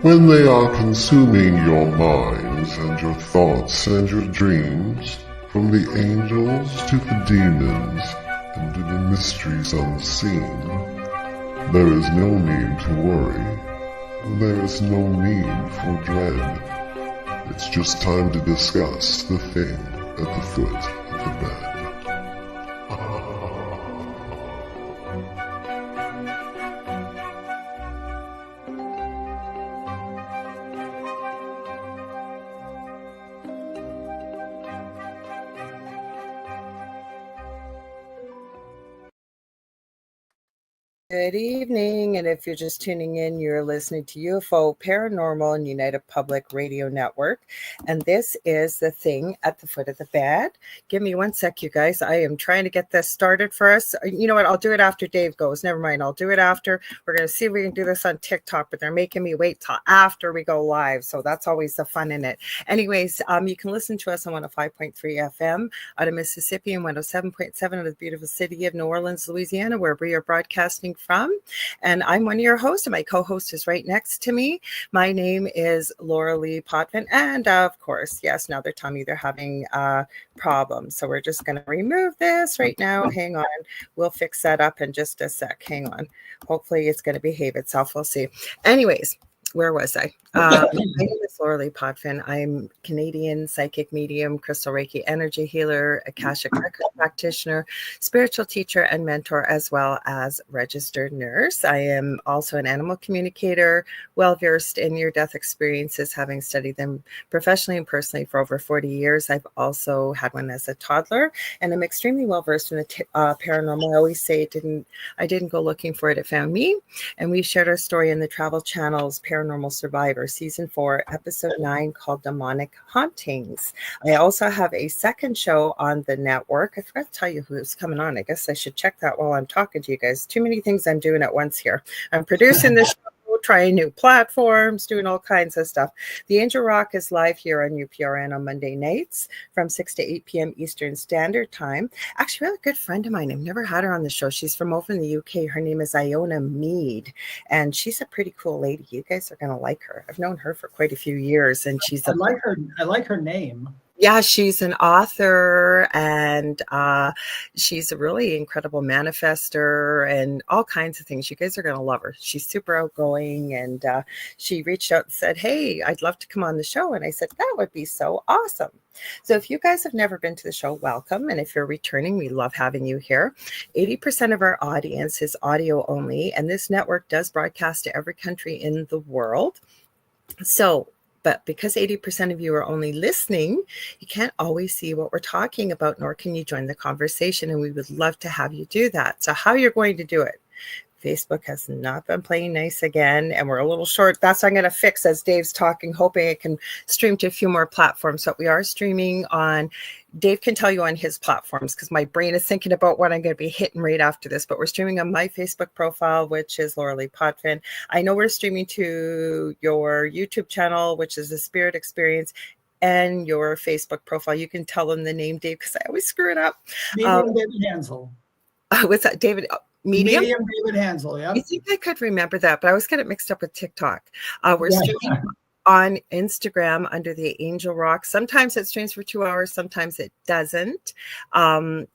when they are consuming your minds and your thoughts and your dreams, from the angels to the demons and to the mysteries unseen, there is no need to worry. There is no need for dread. It's just time to discuss the thing at the foot of the bed. Good evening, and if you're just tuning in, you're listening to UFO Paranormal and United Public Radio Network, and this is the thing at the foot of the bed. Give me one sec, you guys. I am trying to get this started for us. You know what? I'll do it after Dave goes. Never mind. I'll do it after. We're going to see if we can do this on TikTok, but they're making me wait till after we go live, so that's always the fun in it. Anyways, you can listen to us on 105.3 FM out of Mississippi and 107.7 out of the beautiful city of New Orleans, Louisiana, where we are broadcasting from. And I'm one of your hosts, and my co-host is right next to me. My name is Lorilei Potvin, and of course, yes, now they're telling me they're having problems. So we're just going to remove this right now. Hang on. We'll fix that up in just a sec. Hang on. Hopefully it's going to behave itself. We'll see. Anyways, where was I? My name is Lorilei Potvin. I'm Canadian psychic medium, crystal Reiki energy healer, Akashic record practitioner, spiritual teacher and mentor, as well as registered nurse. I am also an animal communicator, well versed in near-death experiences, having studied them professionally and personally for over 40 years. I've also had one as a toddler, and I'm extremely well versed in the paranormal. I always say I didn't go looking for it; it found me. And we've shared our story in the Travel Channel's Paranormal Survivor Season 4, Episode 9, called Demonic Hauntings. I also have a second show on the network. I forgot to tell you who's coming on. I guess I should check that while I'm talking to you guys. Too many things I'm doing at once here. I'm producing this show, trying new platforms, doing all kinds of stuff. The Angel Rock is live here on UPRN on Monday nights from 6 to 8 p.m. Eastern Standard Time. Actually, we have a good friend of mine. I've never had her on the show. She's from over in the UK. Her name is Iona Mead, and she's a pretty cool lady. You guys are going to like her. I've known her for quite a few years, and she's I like her name. Yeah, she's an author, and she's a really incredible manifester and all kinds of things. You guys are going to love her. She's super outgoing, and she reached out and said, hey, I'd love to come on the show. And I said, that would be so awesome. So if you guys have never been to the show, welcome. And if you're returning, we love having you here. 80% of our audience is audio only, and this network does broadcast to every country in the world. But because 80% of you are only listening, you can't always see what we're talking about, nor can you join the conversation. And we would love to have you do that. So how you're going to do it? Facebook has not been playing nice again, and we're a little short. That's what I'm going to fix as Dave's talking, hoping it can stream to a few more platforms. So we are streaming on, Dave can tell you on his platforms, because my brain is thinking about what I'm going to be hitting right after this, but we're streaming on my Facebook profile, which is Lorilei Potvin. I know we're streaming to your YouTube channel, which is The Spirit Experience, and your Facebook profile. You can tell them the name, Dave, because I always screw it up. Medium David Hanzel. What's that, David? Medium David Hanzel, yeah. You think I could remember that, but I always get it mixed up with TikTok. We're streaming on Instagram under the Angel Rock. Sometimes it streams for 2 hours, sometimes it doesn't.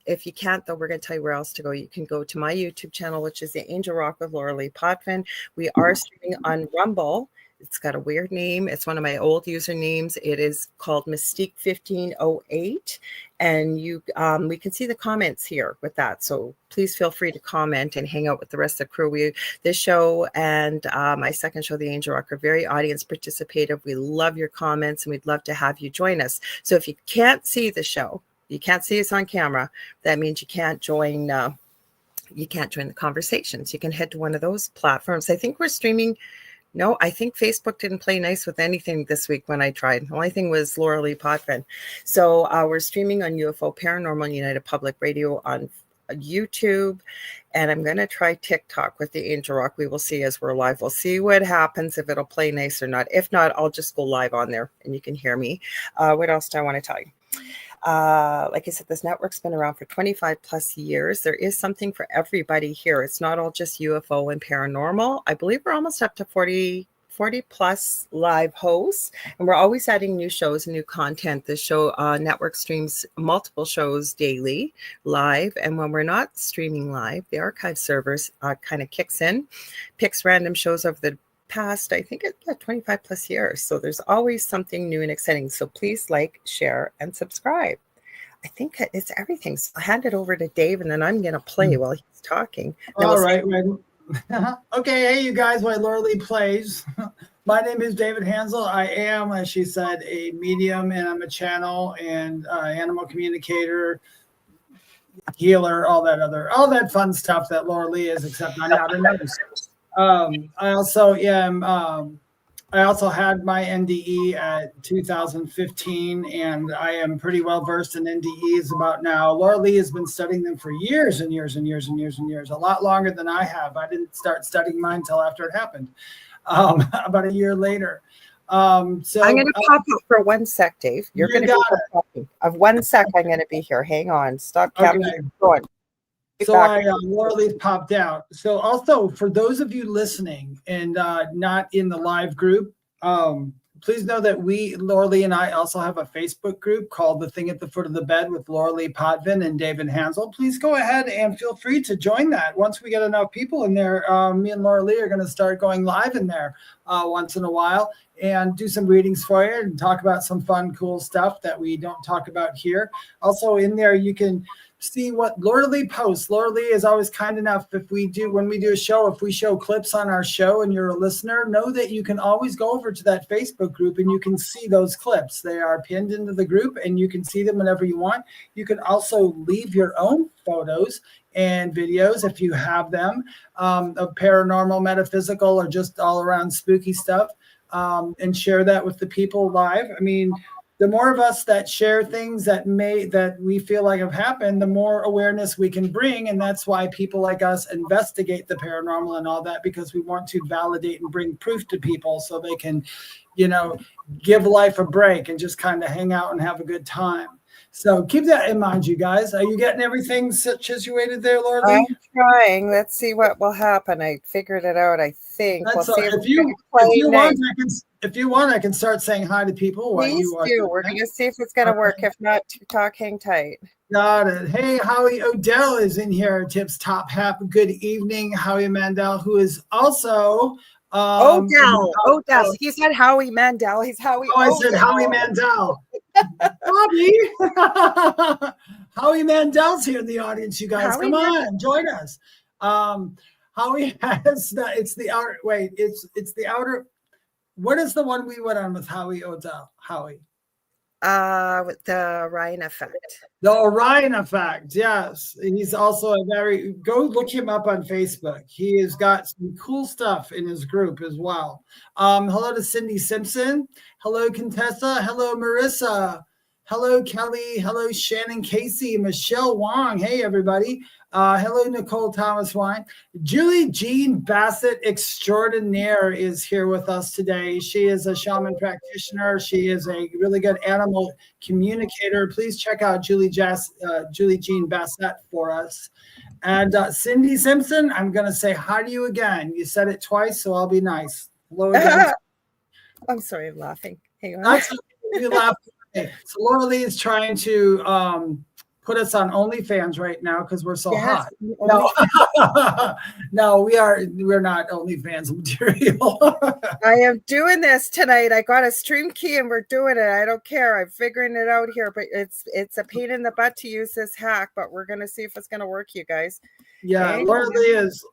If you can't, though, we're going to tell you where else to go. You can go to my YouTube channel, which is the Angel Rock with Lorilei Potvin. We are streaming on Rumble. It's got a weird name. It's one of my old usernames. It is called Mystique 1508. And we can see the comments here with that. So please feel free to comment and hang out with the rest of the crew. This show and my second show, The Angel Rock, are very audience participative. We love your comments, and we'd love to have you join us. So if you can't see the show, you can't see us on camera, that means you can't join the conversations. You can head to one of those platforms. I think we're streaming. No, I think Facebook didn't play nice with anything this week when I tried. The only thing was Lorilei Potvin. So we're streaming on UFO Paranormal and United Public Radio on YouTube. And I'm going to try TikTok with the Angel Rock. We will see as we're live. We'll see what happens, if it'll play nice or not. If not, I'll just go live on there and you can hear me. What else do I want to tell you? Like I said, this network's been around for 25 plus years. There is something for everybody here. It's not all just UFO and paranormal. I believe we're almost up to 40 40 plus live hosts, and we're always adding new shows and new content. The show network streams multiple shows daily live, and when we're not streaming live, the archive servers kind of kicks in, picks random shows over the past, I think, 25 plus years. So there's always something new and exciting. So please like, share, and subscribe. I think it's everything. So I'll hand it over to Dave, and then I'm going to play while he's talking. All right. Okay. Hey, you guys, while Lorilei plays. My name is David Hanzel. I am, as she said, a medium, and I'm a channel and animal communicator, healer, all that fun stuff that Lorilei is, except I'm not a nurse. I also had my NDE at 2015, and I am pretty well versed in NDEs about now. Lorilei has been studying them for years and years and years and years and years, a lot longer than I have. I didn't start studying mine until after it happened, about a year later. So I'm going to pop up for 1 sec, Dave. You're going to be talking. Of 1 sec, I'm going to be here. Hang on. Stop capturing. Going. So Lorilei's popped out. So also, for those of you listening and not in the live group, please know that Lorilei and I also have a Facebook group called The Thing at the Foot of the Bed with Lorilei Potvin and David Hanzel. Please go ahead and feel free to join that. Once we get enough people in there, me and Lorilei are going to start going live in there once in a while and do some readings for you and talk about some fun, cool stuff that we don't talk about here. Also in there, you can see what Lorilei posts. Lorilei is always kind enough, when we do a show, if we show clips on our show and you're a listener, know that you can always go over to that Facebook group and you can see those clips. They are pinned into the group and you can see them whenever you want. You can also leave your own photos and videos if you have them, of paranormal, metaphysical, or just all around spooky stuff, and share that with the people live. I mean, the more of us that share things that we feel like have happened, the more awareness we can bring. And that's why people like us investigate the paranormal and all that, because we want to validate and bring proof to people so they can, give life a break and just kind of hang out and have a good time. So keep that in mind, you guys. Are you getting everything situated there, Lorilei? I'm trying. Let's see what will happen. I figured it out, I think. We'll see if you want, I can start saying hi to people. Please do. We're going to see if it's going to work. If not, talk, hang tight. Got it. Hey, Howie Odell is in here. Tips top half. Good evening, Howie Mandel, who is also Odell. He said Howie Mandel. He's Howie. I said Howie Mandel. Bobby. Howie Mandel's here in the audience, you guys. Come on, join us. Howie has it's the outer. What is the one we went on with Howie Odell? Howie. With the Orion effect. The Orion effect, yes. He's also go look him up on Facebook. He has got some cool stuff in his group as well. Hello to Cindy Simpson. Hello, Contessa. Hello, Marissa. Hello, Kelly. Hello, Shannon Casey. Michelle Wong. Hey, everybody. Hello, Nicole Thomas Wine. Julie Jean Bassett Extraordinaire is here with us today. She is a shaman practitioner. She is a really good animal communicator. Please check out Julie Jean Bassett for us. And Cindy Simpson, I'm going to say hi to you again. You said it twice, so I'll be nice. Hello again. I'm sorry, I'm laughing. Hang on. That's okay. You laugh. Okay. So Lorilei is trying to put us on OnlyFans right now because we're so hot. No, we're not OnlyFans material. I am doing this tonight. I got a stream key and we're doing it. I don't care. I'm figuring it out here, but it's a pain in the butt to use this hack, but we're gonna see if it's gonna work, you guys. Yeah, okay. Lorilei is.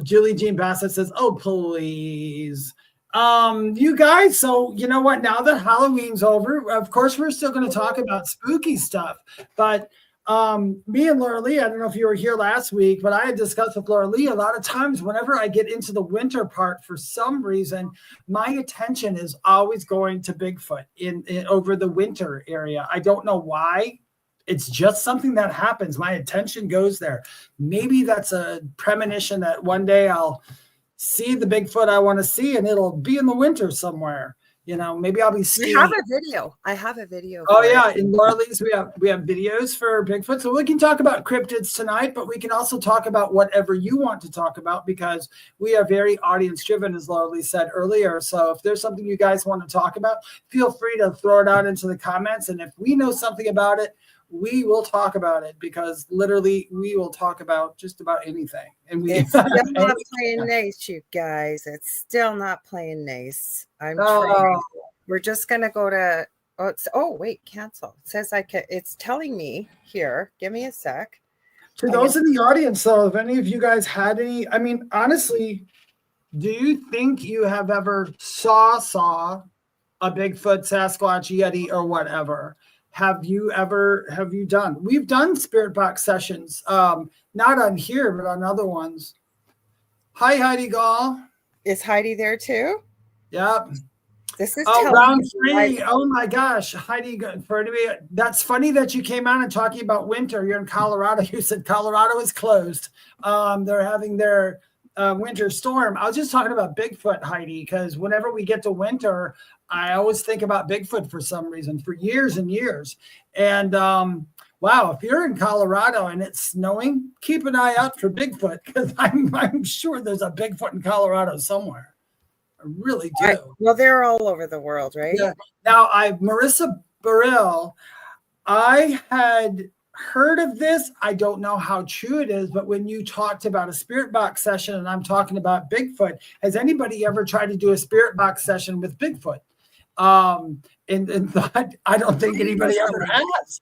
Julie Jean Bassett says, "Oh, please." You guys, so you know what, now that Halloween's over, of course we're still going to talk about spooky stuff, but me and Lorilei, I don't know if you were here last week, but I had discussed with Lorilei a lot of times whenever I get into the winter part, for some reason my attention is always going to Bigfoot in over the winter area. I don't know why. It's just something that happens. My attention goes there. Maybe that's a premonition that one day I'll see the Bigfoot I want to see, and it'll be in the winter somewhere. maybe I'll be I skiing. have a video. Oh yeah, in Lorilei's we have videos for Bigfoot, so we can talk about cryptids tonight, but we can also talk about whatever you want to talk about because we are very audience driven, as Lorilei said earlier. So if there's something you guys want to talk about, feel free to throw it out into the comments, and if we know something about it, we will talk about it because literally we will talk about just about anything. And it's still not playing nice, you guys. It's still not playing nice. I'm trying. We're just gonna go to wait, cancel. It says it's telling me here. Give me a sec. To those in the audience, though, if any of you guys had any, I mean, honestly, do you think you have ever saw a Bigfoot, Sasquatch, Yeti, or whatever? Have you done? We've done spirit box sessions, not on here, but on other ones. Hi, Heidi Gall. Is Heidi there too? Yep. This is round 3. Oh my gosh, Heidi, that's funny that you came on and talking about winter. You're in Colorado. You said Colorado is closed. They're having their winter storm. I was just talking about Bigfoot, Heidi, because whenever we get to winter, I always think about Bigfoot for some reason for years and years. And wow, if you're in Colorado and it's snowing, keep an eye out for Bigfoot because I'm sure there's a Bigfoot in Colorado somewhere. I really do. Well, they're all over the world, right? Yeah. Now, Marissa Burrell, I had heard of this. I don't know how true it is, but when you talked about a spirit box session and I'm talking about Bigfoot, has anybody ever tried to do a spirit box session with Bigfoot? And thought, I don't think anybody ever has,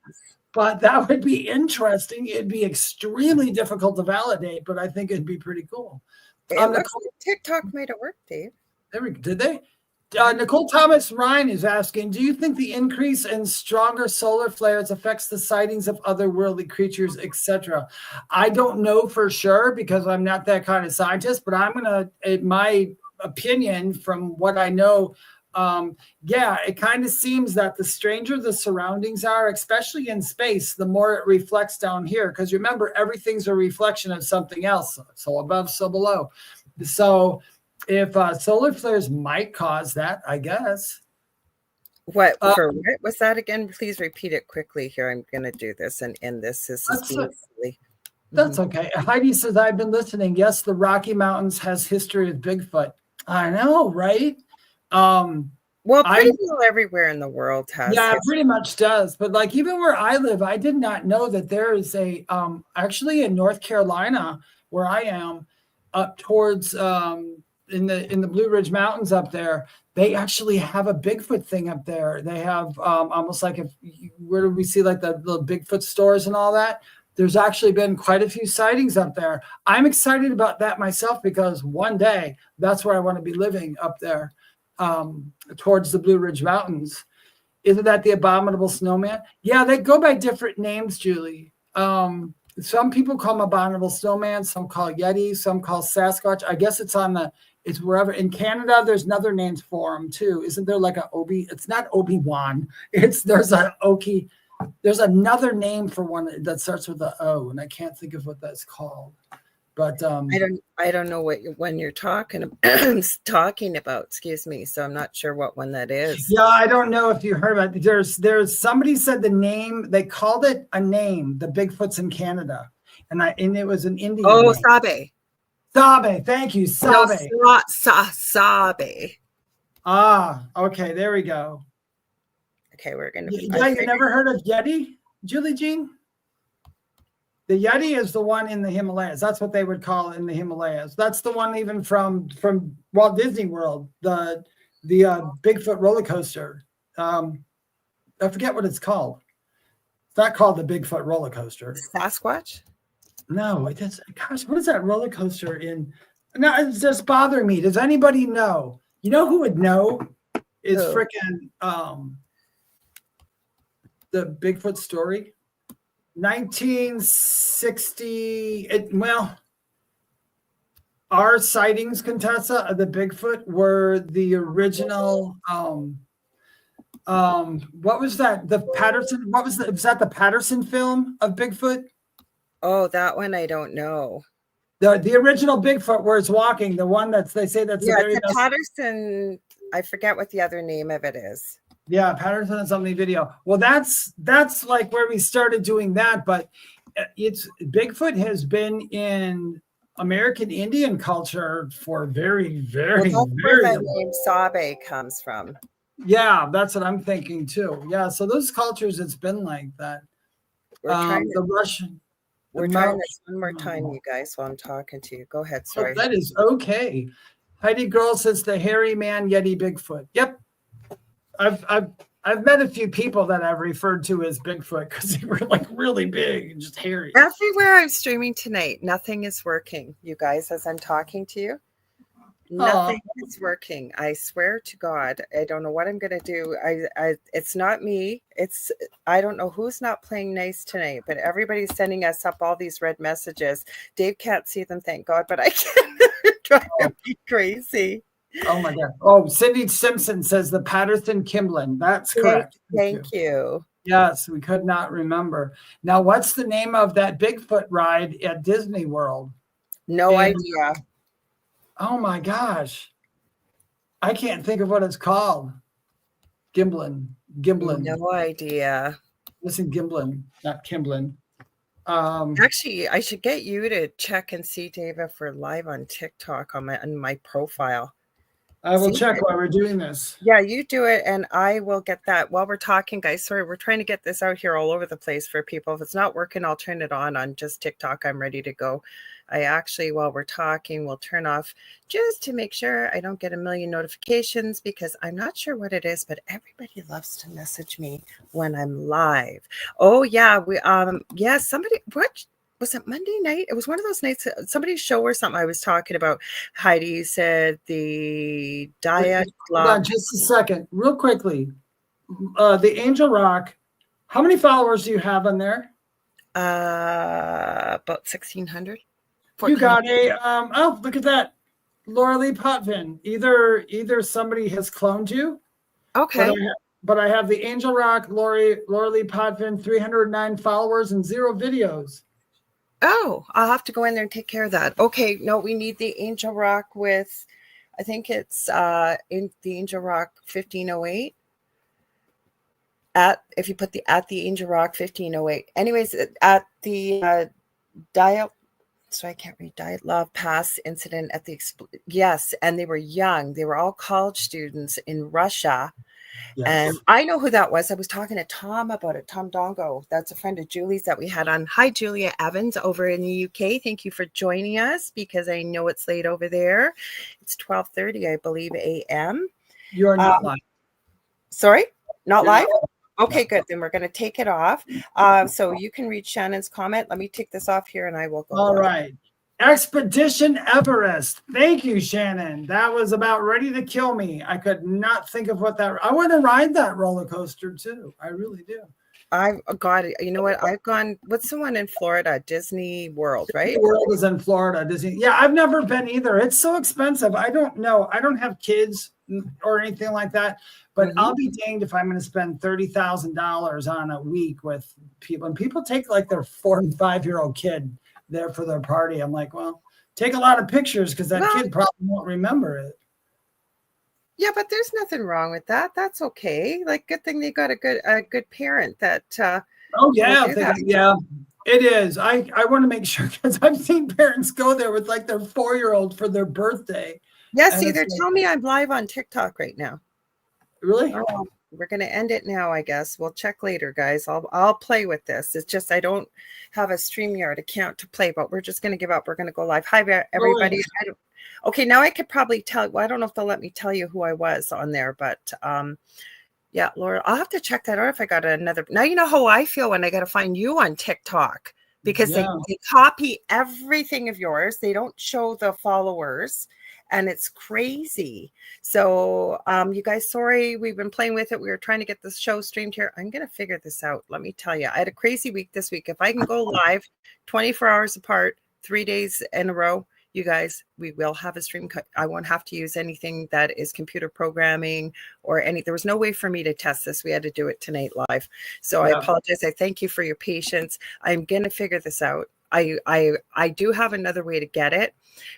but that would be interesting. It'd be extremely difficult to validate, but I think it'd be pretty cool. TikTok made it work, Dave. Did they? Nicole Thomas Ryan is asking, do you think the increase in stronger solar flares affects the sightings of otherworldly creatures, etc.? I don't know for sure because I'm not that kind of scientist, but in my opinion, from what I know, it kind of seems that the stranger the surroundings are, especially in space, the more it reflects down here. Because remember, everything's a reflection of something else. So above, so below. So if solar flares might cause that, I guess. What was that again? Please repeat it quickly here. I'm going to do this and end this. This is silly. That's okay. Heidi says, I've been listening. Yes, the Rocky Mountains has history of Bigfoot. I know, right? Well, pretty well everywhere in the world has. Yeah, it pretty much does. But like even where I live, I did not know that there is a actually in North Carolina where I am, up towards in the Blue Ridge Mountains up there, they actually have a Bigfoot thing up there. They have almost like where do we see like the little Bigfoot stores and all that? There's actually been quite a few sightings up there. I'm excited about that myself because one day that's where I want to be living up there. Towards the Blue Ridge Mountains. Isn't that the Abominable Snowman? Yeah, they go by different names, Julie. Some people call them Abominable Snowman, some call Yeti, some call Sasquatch. I guess it's wherever. In Canada, there's another names for them too. Isn't there like it's not Obi-Wan. There's another name for one that starts with an O, and I can't think of what that's called. But I don't know when you're talking about, excuse me, so I'm not sure what one that is. Yeah, I don't know if you heard about it. There's somebody said the name, they called it a name, the Bigfoots in Canada. And it was an Indian name. Sabe. Sabe, thank you, Sabe. No, Sabe. Ah, okay, there we go. Okay, we're gonna. Yeah, you never heard of Yeti, Julie Jean? The Yeti is the one in the Himalayas. That's what they would call it in the Himalayas. That's the one even from Walt Disney World, the Bigfoot roller coaster. I forget what it's called. It's not called the Bigfoot roller coaster. Sasquatch? No, it is. Gosh, what is that roller coaster in? No, it's just bothering me. Does anybody know? You know who would know? Is freaking the Bigfoot story. 1960. Our sightings, Contessa, of the Bigfoot were the original. What was that? The Patterson. Was that the Patterson film of Bigfoot? Oh, that one I don't know. The original Bigfoot where it's walking, the one they say that's the very best. Patterson. I forget what the other name of it is. Yeah, Patterson and something video. Well, that's like where we started doing that, but it's Bigfoot has been in American Indian culture for very, very, Well, that's very where the long. name Sabe comes from. Yeah, that's what I'm thinking too. Yeah, so those cultures, it's been like that. We're trying The Russian. We're trying this one more time, you guys, while I'm talking to you. Go ahead. Sorry. Oh, that is okay. Heidi Girl says the hairy man Yeti Bigfoot. Yep. I've met a few people that I've referred to as Bigfoot because they were like really big and just hairy. Everywhere I'm streaming tonight, nothing is working, you guys, as I'm talking to you. Nothing is working. I swear to God, I don't know what I'm going to do. It's not me. I don't know who's not playing nice tonight, but everybody's sending us up all these red messages. Dave can't see them, thank God, but I can. Drive me crazy. Oh my God. Oh, Cindy Simpson says the Patterson Kimblin. That's correct. Thank you. Yes, we could not remember. Now, what's the name of that Bigfoot ride at Disney World? No idea. Oh my gosh. I can't think of what it's called. Gimblin. No idea. Listen, Gimblin, not Kimblin. Actually, I should get you to check and see, Dave, if we're live on TikTok on my profile. I will check while we're doing this. Yeah, you do it, and I will get that while we're talking, guys. Sorry, we're trying to get this out here all over the place for people. If it's not working, I'll turn it on just TikTok. I'm ready to go. I actually, while we're talking, will turn off just to make sure I don't get a million notifications because I'm not sure what it is, but everybody loves to message me when I'm live. Oh yeah, somebody, what was it, Monday night? It was one of those nights, somebody's show or something I was talking about. Heidi said the diet. Hold on just a second, real quickly. The Angel Rock, how many followers do you have on there? About 1,600. You got a oh, look at that. Lorilei Potvin. Either somebody has cloned you. Okay. But I have the Angel Rock, Lorilei Potvin, 309 followers and 0 videos. Oh, I'll have to go in there and take care of that. Okay, no, we need the Angel Rock with, I think it's in the Angel Rock 1508. If you put the Angel Rock 1508. Anyways, at the dial. So I can't read Diet Love Pass incident at the yes, and they were young. They were all college students in Russia. Yes. And I know who that was. I was talking to Tom about it. Tom Dongo. That's a friend of Julie's that we had on. Hi, Julia Evans over in the UK. Thank you for joining us because I know it's late over there. It's 12:30, I believe, a.m. You are not live. Sorry? Not live? Okay, good. Then we're going to take it off. So you can read Shannon's comment. Let me take this off here and I will go. All right. Expedition Everest. Thank you, Shannon. That was about ready to kill me. I could not think of what that. I want to ride that roller coaster too. I really do. I've got it. You know what? I've gone. What's the one in Florida? Disney World, right? Disney World is in Florida. Disney. Yeah, I've never been either. It's so expensive. I don't know. I don't have kids or anything like that. But I'll be danged if I'm going to spend $30,000 on a week with people. And people take like their 4 and 5-year-old kid there for their party. I'm like, well, take a lot of pictures because that kid probably won't remember it. Yeah, but there's nothing wrong with that. That's okay. Like, good thing they got a good parent that. Oh yeah, yeah, it is. I want to make sure because I've seen parents go there with like their 4-year-old for their birthday. Yeah, see, they're telling me I'm live on TikTok right now. Really? Oh, we're going to end it now, I guess. We'll check later, guys. I'll play with this. It's just I don't have a StreamYard account to play, but we're just going to give up. We're going to go live. Hi, everybody. Okay, now I could probably tell. Well, I don't know if they'll let me tell you who I was on there, but yeah, Laura, I'll have to check that out if I got another. Now you know how I feel when I got to find you on TikTok because they copy everything of yours. They don't show the followers. And it's crazy. So you guys, sorry, we've been playing with it. We were trying to get this show streamed here. I'm going to figure this out. Let me tell you, I had a crazy week this week. If I can go live 24 hours apart, 3 days in a row, you guys, we will have a stream. I won't have to use anything that is computer programming or any. There was no way for me to test this. We had to do it tonight live. So I apologize. I thank you for your patience. I'm going to figure this out. I do have another way to get it,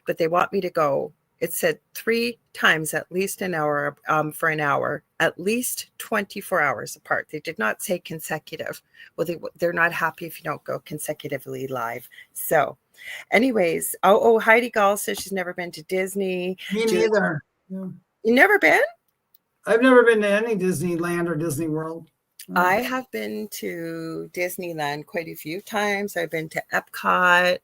but they want me to go. It said 3 times, at least an hour, for an hour, at least 24 hours apart. They did not say consecutive. Well, they're not happy if you don't go consecutively live. So anyways, Heidi Gall says she's never been to Disney. Me neither. Yeah. You never been? I've never been to any Disneyland or Disney World. I have been to Disneyland quite a few times. I've been to Epcot.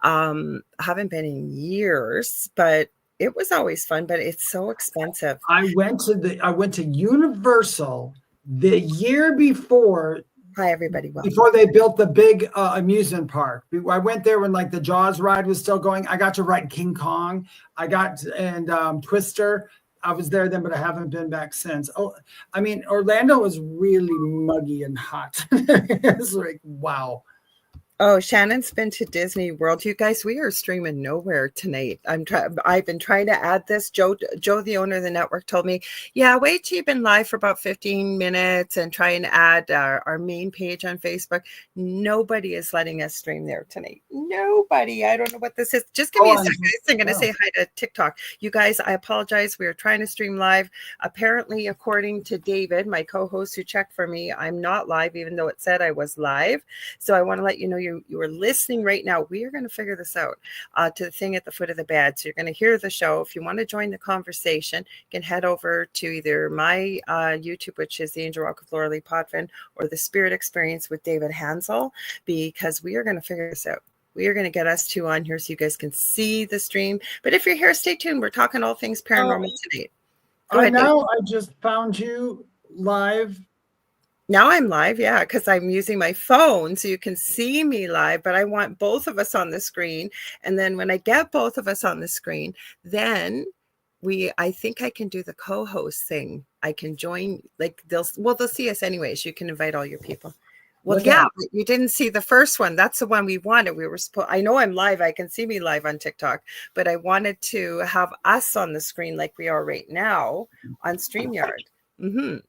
I haven't been in years, but it was always fun, but it's so expensive. I went to Universal the year before. Hi, everybody. Welcome. Before they built the big amusement park. I went there when like the Jaws ride was still going. I got to ride King Kong. And Twister. I was there then, but I haven't been back since. Oh, I mean, Orlando was really muggy and hot. It's like, wow. Oh, Shannon's been to Disney World. You guys, we are streaming nowhere tonight. I've been trying to add this. Joe, the owner of the network, told me, yeah, wait till you've been live for about 15 minutes and try and add our main page on Facebook. Nobody is letting us stream there tonight. Nobody. I don't know what this is. Just give me a second. I'm going to say hi to TikTok. You guys, I apologize. We are trying to stream live. Apparently, according to David, my co-host who checked for me, I'm not live, even though it said I was live. So I want to let you know you are listening right now. We are going to figure this out to the thing at the foot of the bed. So you're going to hear the show. If you want to join the conversation, you can head over to either my YouTube, which is the Angel Rock with Lorilei Potvin, or the Spirit Experience with David Hanzel, because we are going to figure this out. We are going to get us two on here so you guys can see the stream. But if you're here, stay tuned. We're talking all things paranormal today. Go ahead, now I just found you live. Now I'm live, yeah, because I'm using my phone so you can see me live, but I want both of us on the screen. And then when I get both of us on the screen, then I think I can do the co-host thing. I can join, like they'll see us anyways. You can invite all your people. Well, you didn't see the first one. That's the one we wanted. I know I'm live. I can see me live on TikTok, but I wanted to have us on the screen like we are right now on StreamYard.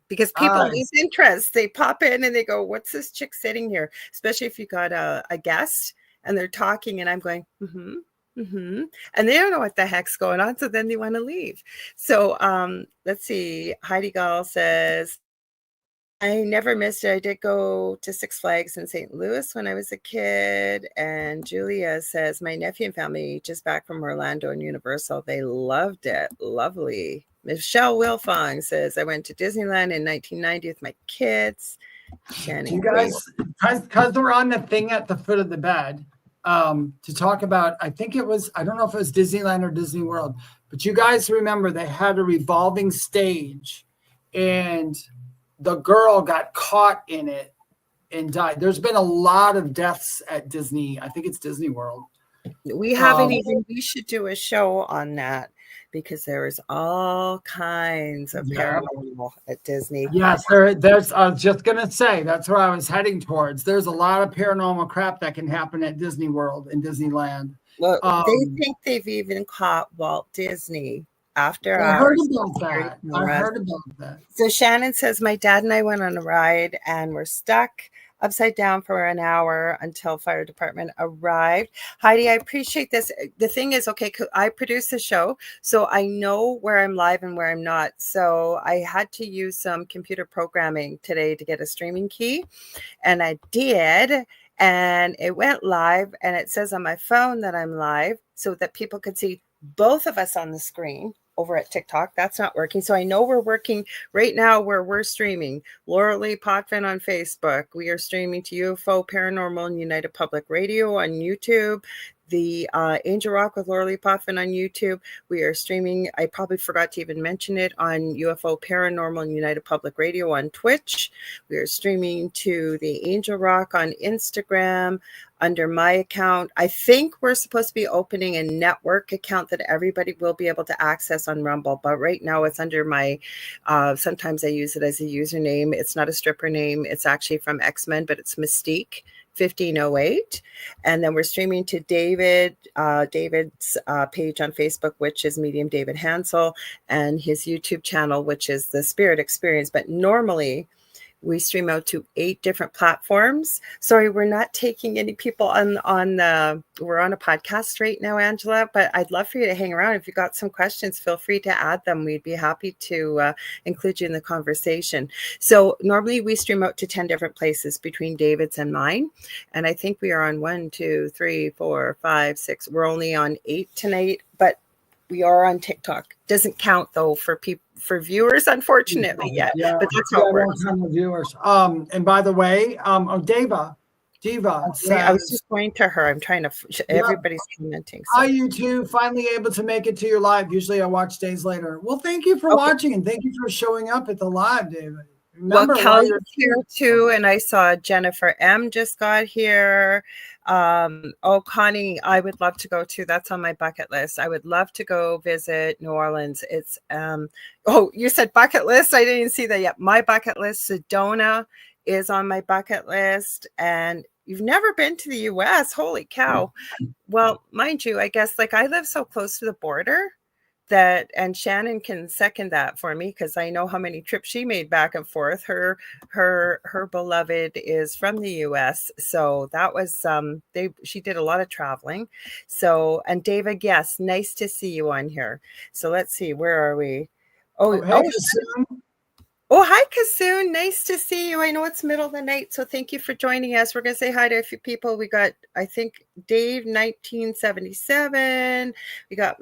Because people lose interest. They pop in and they go, what's this chick sitting here? Especially if you got a guest and they're talking and I'm going, and they don't know what the heck's going on. So then they want to leave. So let's see. Heidi Gall says, I never missed it. I did go to Six Flags in St. Louis when I was a kid. And Julia says, my nephew and family just back from Orlando and Universal. They loved it. Lovely. Michelle Wilfong says, I went to Disneyland in 1990 with my kids. You guys, because we're on the thing at the foot of the bed, to talk about, I don't know if it was Disneyland or Disney World, but you guys remember they had a revolving stage and the girl got caught in it and died. There's been a lot of deaths at Disney. I think it's Disney World. We should do a show on that because there is all kinds of paranormal at Disney. Yes, there's, I was just going to say, that's where I was heading towards. There's a lot of paranormal crap that can happen at Disney World and Disneyland. Well, they think they've even caught Walt Disney after I hours. heard about that. So Shannon says, my dad and I went on a ride and we're stuck upside down for an hour until fire department arrived. Heidi, I appreciate this. The thing is, okay, I produce the show, so I know where I'm live and where I'm not. So I had to use some computer programming today to get a streaming key, and I did. And it went live, and it says on my phone that I'm live so that people could see both of us on the screen over at TikTok. That's not working. So I know we're working right now where we're streaming. Lorilei Potvin on Facebook. We are streaming to UFO Paranormal and United Public Radio on YouTube. The Angel Rock with Lorilei Potvin on YouTube. We are streaming, I probably forgot to even mention it, on UFO Paranormal and United Public Radio on Twitch. We are streaming to the Angel Rock on Instagram under my account. I think we're supposed to be opening a network account that everybody will be able to access on Rumble, but right now it's under my, sometimes I use it as a username. It's not a stripper name. It's actually from X-Men, but it's Mystique 1508. And then we're streaming to David's page on Facebook, which is Medium David Hanzel, and his YouTube channel, which is the Spirit Experience. But normally We stream out to 8 different platforms. Sorry, we're not taking any people we're on a podcast right now, Angela, but I'd love for you to hang around. If you've got some questions, feel free to add them. We'd be happy to include you in the conversation. So normally we stream out to 10 different places between David's and mine. And I think we are on 1, 2, 3, 4, 5, 6. We're only on 8 tonight, but we are on TikTok. Doesn't count though for viewers, unfortunately, yet. Yeah, but that's how it works. Viewers. And by the way, Diva says, I was just going to her. I'm trying to. Everybody's commenting. So. Hi, you two. Finally able to make it to your live. Usually I watch days later. Well, thank you for watching and thank you for showing up at the live, David. Remember, Kelly's here too, and I saw Jennifer M just got here. Connie, I would love to go to. That's on my bucket list. I would love to go visit New Orleans. It's you said bucket list. I didn't see that yet. My bucket list, Sedona, is on my bucket list. And you've never been to the US. Holy cow. Well, mind you, I guess I live so close to the border and Shannon can second that for me because I know how many trips she made back and forth. Her beloved is from the US. So that was she did a lot of traveling. So, and David, yes, nice to see you on here. So let's see, where are we? Hi Kasoon, nice to see you. I know it's middle of the night, so thank you for joining us. We're going to say hi to a few people. We got, I think, Dave 1977. We got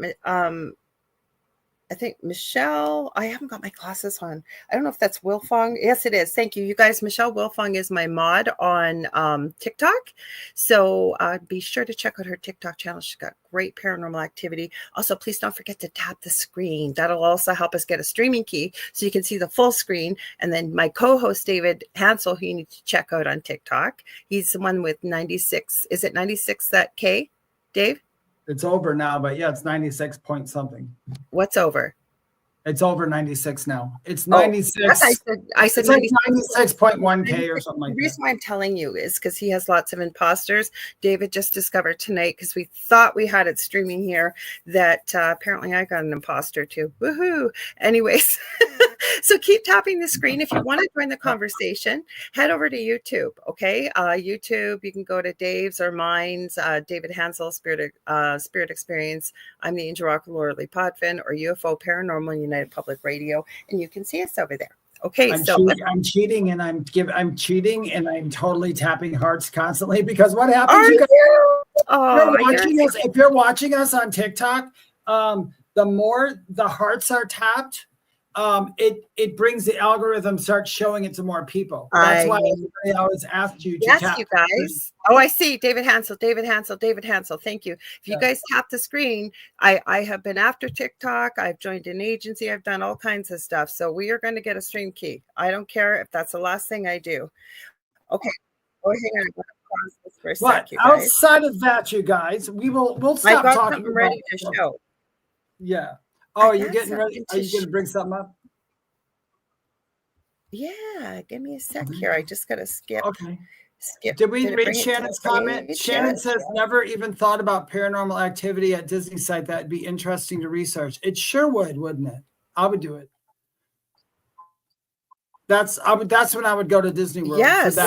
I think Michelle, I haven't got my glasses on. I don't know if that's Wilfong. Yes, it is. Thank you. You guys, Michelle Wilfong is my mod on TikTok. So be sure to check out her TikTok channel. She's got great paranormal activity. Also, please don't forget to tap the screen. That'll also help us get a streaming key so you can see the full screen. And then my co-host, David Hanzel, who you need to check out on TikTok. He's the one with 96. Is it 96 that K, Dave? It's over now, but yeah, it's 96 point something. What's over? It's over 96 now. It's 96. I said it's 96.1K or something like that. The reason why I'm telling you is because he has lots of imposters. David just discovered tonight, because we thought we had it streaming here, that apparently I got an imposter too. Woohoo! Anyways, so keep tapping the screen. If you want to join the conversation, head over to YouTube, okay? YouTube, you can go to Dave's or mine's, David Hanzel, Spirit Experience. I'm the Angel Rock Lorilei Potvin, or UFO Paranormal United Public Radio, and you can see us over there. Okay, I'm cheating and I'm cheating and I'm totally tapping hearts constantly, because what happens? If you're watching us on TikTok, the more the hearts are tapped, it brings the algorithm, starts showing it to more people. That's why I always asked you to tap. You guys. Oh, I see. David Hanzel. Thank you. If you guys tap the screen, I have been after TikTok. I've joined an agency. I've done all kinds of stuff. So we are going to get a stream key. I don't care if that's the last thing I do. Okay. Oh, hang on. I'm going to pause this for a sec, you guys. Outside of that, you guys, we'll stop talking. I got something ready to show. Yeah. Oh, you're getting ready? Are you going to bring something up? Yeah, give me a sec here. I just got to skip. Okay. Did we read Shannon's comment? Shannon says, never even thought about paranormal activity at Disney site. That'd be interesting to research. It sure would, wouldn't it? I would do it. That's when I would go to Disney World. Yes,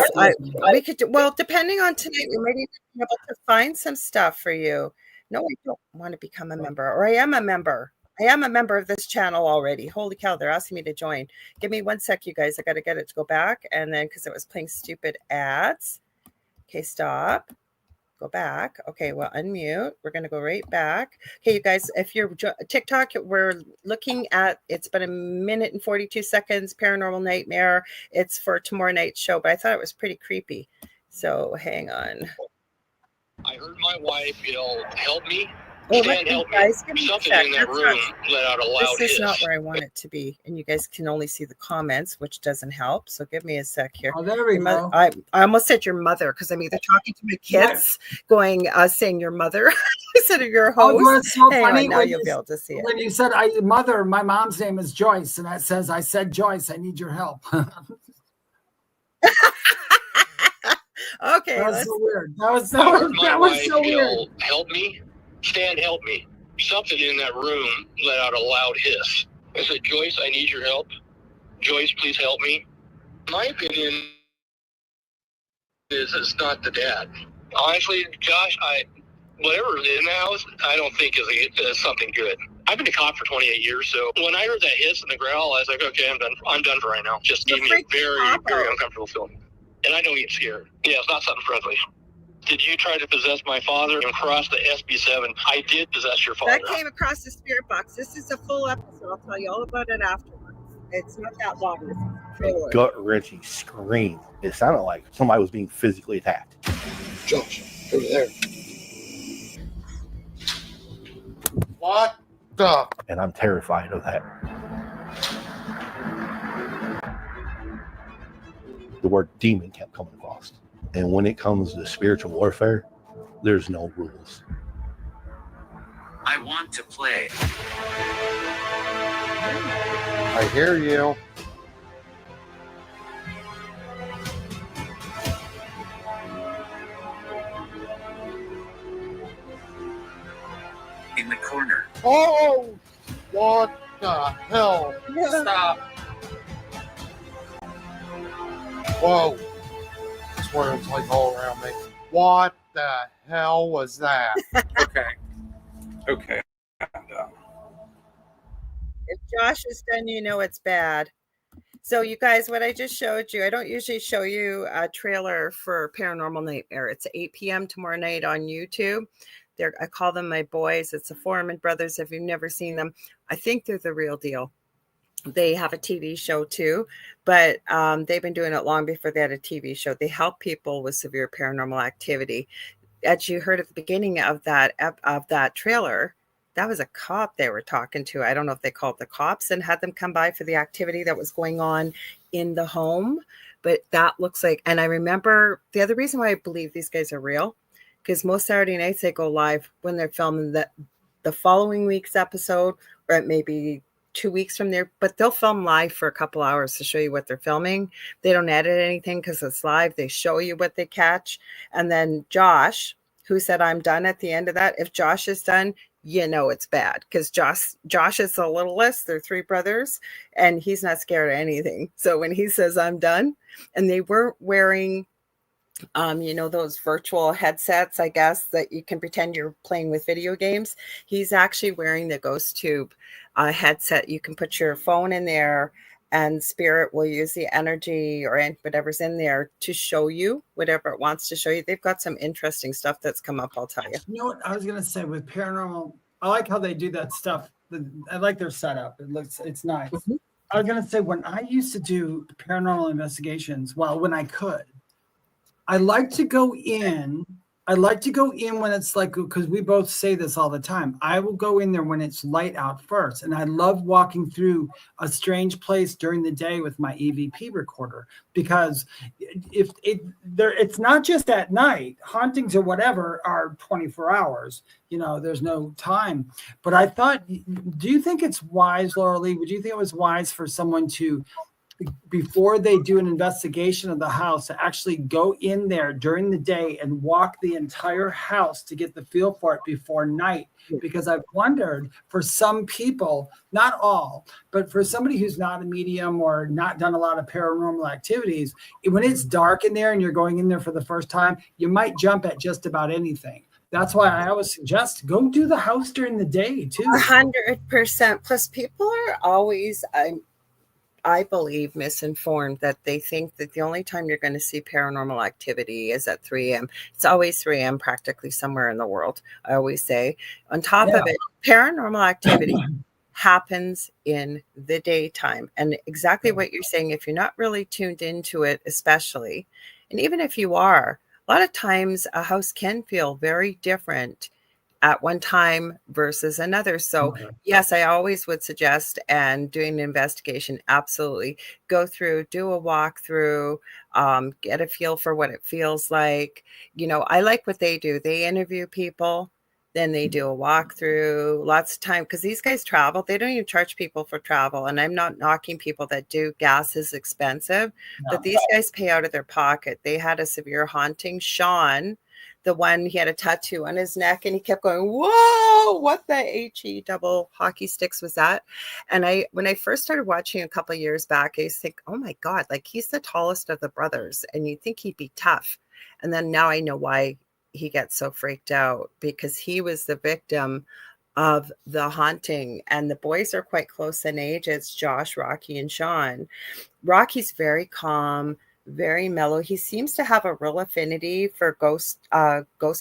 we could do, well, depending on tonight, we might even be able to find some stuff for you. No, I don't want to become a member, or I am a member. I am a member of this channel already. Holy cow, they're asking me to join. Give me 1 sec, you guys. I got to get it to go back. And then, because it was playing stupid ads. Okay, stop. Go back. Okay, well, unmute. We're going to go right back. Okay, you guys, if you're TikTok, we're looking at, it's been 1 minute and 42 seconds, Paranormal Nightmare. It's for tomorrow night's show, but I thought it was pretty creepy. So hang on. I heard my wife yell, "Help me." Well, guys, give me something in that room let out a loud This is not where I want it to be. And you guys can only see the comments, which doesn't help. So give me a sec here. Oh, there we go. I almost said your mother, because I'm either talking to my kids, saying your mother instead of your host. Oh, it's so funny. Now you'll be able to see it. When you said mother, my mom's name is Joyce, and that says, I said, Joyce, I need your help. Okay. That was so weird. That was so weird. Help me. Stan, help me. Something in that room let out a loud hiss. I said, Joyce, I need your help. Joyce, please help me. My opinion is it's not the dad. Honestly, Josh, whatever is in the house, I don't think is something good. I've been a cop for 28 years, so when I heard that hiss and the growl, I was like, okay, I'm done. I'm done for right now. Just gave me a very, very uncomfortable feeling. And I don't get scared. Yeah, it's not something friendly. Did you try to possess my father and cross the SB7? I did possess your father. That came across the spirit box. This is a full episode. I'll tell you all about it afterwards. It's not that long. This is a trailer. Gut-wrenching scream. It sounded like somebody was being physically attacked. Josh, over there. What the? And I'm terrified of that. The word demon kept coming across. And when it comes to spiritual warfare, there's no rules. I want to play. I hear you. In the corner. Oh, what the hell? Stop. Whoa. I swear it's like all around me. What the hell was that? Okay. If Josh is done, you know it's bad. So you guys, what I just showed you, I don't usually show you a trailer for Paranormal Nightmare. It's 8 p.m. tomorrow night on YouTube. I call them my boys. It's the Foreman brothers. If you've never seen them, I think they're the real deal. They have a TV show too, but they've been doing it long before they had a TV show. They help people with severe paranormal activity. As you heard at the beginning of that trailer, that was a cop they were talking to. I don't know if they called the cops and had them come by for the activity that was going on in the home, but that looks like, and I remember the other reason why I believe these guys are real, because most Saturday nights they go live when they're filming the following week's episode, or it may be 2 weeks from there, but they'll film live for a couple hours to show you what they're filming. They don't edit anything because it's live. They show you what they catch. And then Josh, who said I'm done at the end of that, if Josh is done, you know it's bad, because Josh is the littlest. They're three brothers, and he's not scared of anything. So when he says I'm done, and they were wearing those virtual headsets, I guess, that you can pretend you're playing with video games. He's actually wearing the Ghost Tube headset. You can put your phone in there, and spirit will use the energy or whatever's in there to show you whatever it wants to show you. They've got some interesting stuff that's come up, I'll tell you. You know what I was going to say with paranormal? I like how they do that stuff. I like their setup. It's nice. Mm-hmm. I was going to say, when I used to do paranormal investigations, when I could, I like to go in when it's like, because we both say this all the time. I will go in there when it's light out first. And I love walking through a strange place during the day with my EVP recorder, because it's not just at night. Hauntings or whatever are 24 hours. There's no time. But I thought, do you think it's wise, Lorilei? Would you think it was wise for someone to, before they do an investigation of the house, to actually go in there during the day and walk the entire house to get the feel for it before night? Because I've wondered, for some people, not all, but for somebody who's not a medium or not done a lot of paranormal activities, when it's dark in there and you're going in there for the first time, you might jump at just about anything. That's why I always suggest go do the house during the day too. 100%. Plus, people are always, I believe, misinformed, that they think that the only time you're going to see paranormal activity is at 3 a.m. It's always 3 a.m. practically somewhere in the world. I always say, on top of it, paranormal activity happens in the daytime. And exactly what you're saying, if you're not really tuned into it, especially, and even if you are, a lot of times a house can feel very different at one time versus another. So yes, I always would suggest, and doing an investigation, absolutely go through, do a walkthrough, get a feel for what it feels like. I like what they do. They interview people, then they do a walkthrough, lots of time, because these guys travel. They don't even charge people for travel. And I'm not knocking people that do. Gas is expensive, but these guys pay out of their pocket. They had a severe haunting. Sean, the one, he had a tattoo on his neck and he kept going, whoa, what the HE double hockey sticks was that? And when I first started watching a couple of years back, I used to think, oh my God, like he's the tallest of the brothers and you'd think he'd be tough. And then now I know why he gets so freaked out, because he was the victim of the haunting, and the boys are quite close in age. It's Josh, Rocky, and Sean. Rocky's very calm, very mellow. He seems to have a real affinity for ghost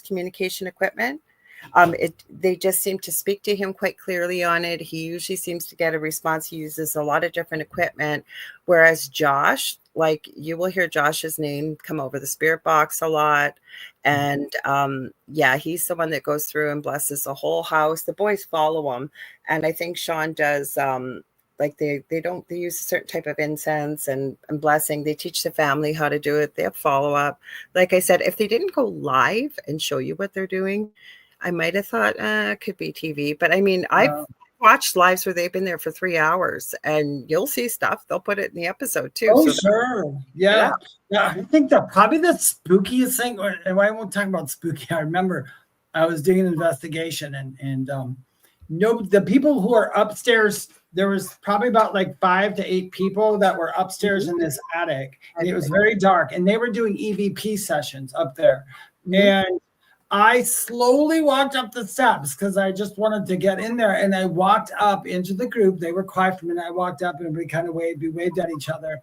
communication equipment. They just seem to speak to him quite clearly on it. He usually seems to get a response. He uses a lot of different equipment, whereas Josh, like you will hear Josh's name come over the spirit box a lot. And yeah, he's the one that goes through and blesses the whole house. The boys follow him. And I think Sean does, like they use a certain type of incense and blessing. They teach the family how to do it. They have follow-up. Like I said, if they didn't go live and show you what they're doing, I might have thought it could be TV. But I mean, I've watched lives where they've been there for 3 hours, and you'll see stuff. They'll put it in the episode too. Oh, so sure. Yeah. I think that probably the spookiest thing, and I won't talk about spooky. I remember I was doing an investigation and the people who are upstairs, there was probably about like 5 to 8 people that were upstairs in this attic. And it was very dark, and they were doing EVP sessions up there. And I slowly walked up the steps because I just wanted to get in there. And I walked up into the group. They were quiet for a minute. I walked up and we kind of waved at each other.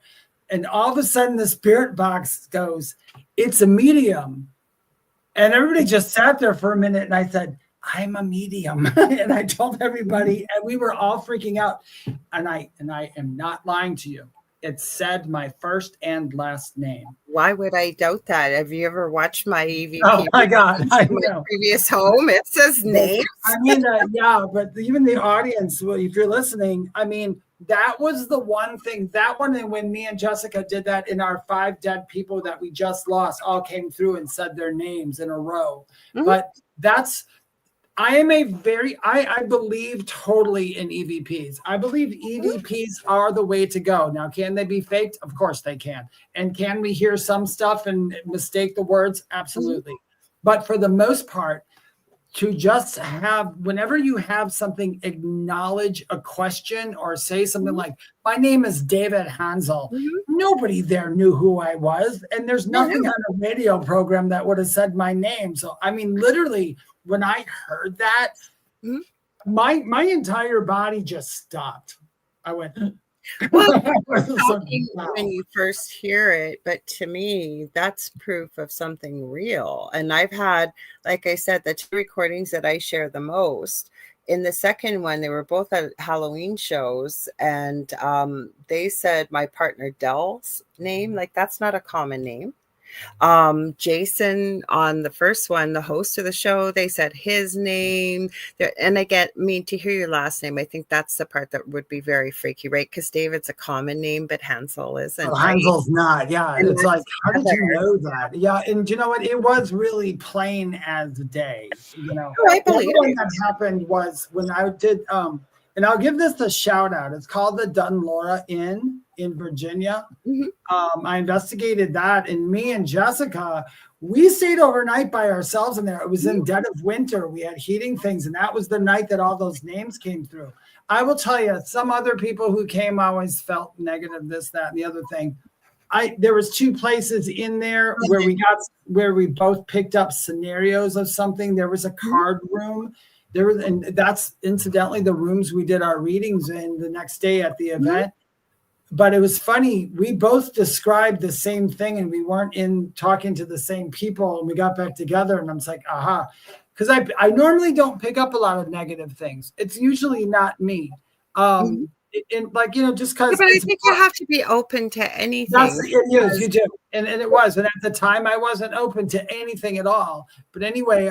And all of a sudden the spirit box goes, "It's a medium." And everybody just sat there for a minute. And I said, "I'm a medium." And I told everybody, and we were all freaking out. And I am not lying to you. It said my first and last name. Why would I doubt that? Have you ever watched my EVP? Oh my God, I know. My previous home, it says names. I mean, yeah, but even the audience, well, if you're listening, I mean, that was the one thing, that one, and when me and Jessica did that, in our 5 dead people that we just lost, all came through and said their names in a row. But I believe totally in EVPs. I believe EVPs are the way to go. Now, can they be faked? Of course they can. And can we hear some stuff and mistake the words? Absolutely. But for the most part, to just have, whenever you have something, acknowledge a question or say something like, "My name is David Hanzel." Nobody there knew who I was. And there's nothing on a radio program that would have said my name. So, I mean, literally, when I heard that, my entire body just stopped. I went, well, when you first hear it, but to me, that's proof of something real. And I've had, like I said, the 2 recordings that I share the most. In the second one, they were both at Halloween shows, and they said my partner Dell's name, like that's not a common name. Jason on the first one, the host of the show, they said his name. And to hear your last name, I think that's the part that would be very freaky, right? Because David's a common name, but Hansel isn't. Hansel's not. Yeah. And it's like, how did you know that? Yeah. And you know what? It was really plain as day. You know, I believe the one that happened was when I did, and I'll give this a shout out. It's called the Dunlora Inn in Virginia. I investigated that, and me and Jessica, we stayed overnight by ourselves in there. It was in dead of winter. We had heating things, and that was the night that all those names came through. I will tell you, some other people who came always felt negative, this, that, and the other thing. There was 2 places in there where we both picked up scenarios of something. There was a card room. And that's incidentally the rooms we did our readings in the next day at the event. But it was funny. We both described the same thing, and we weren't talking to the same people. And we got back together, and I was like, aha. Because I normally don't pick up a lot of negative things. It's usually not me. Just because. But I think you have to be open to anything. You do. And it was. And at the time, I wasn't open to anything at all. But anyway,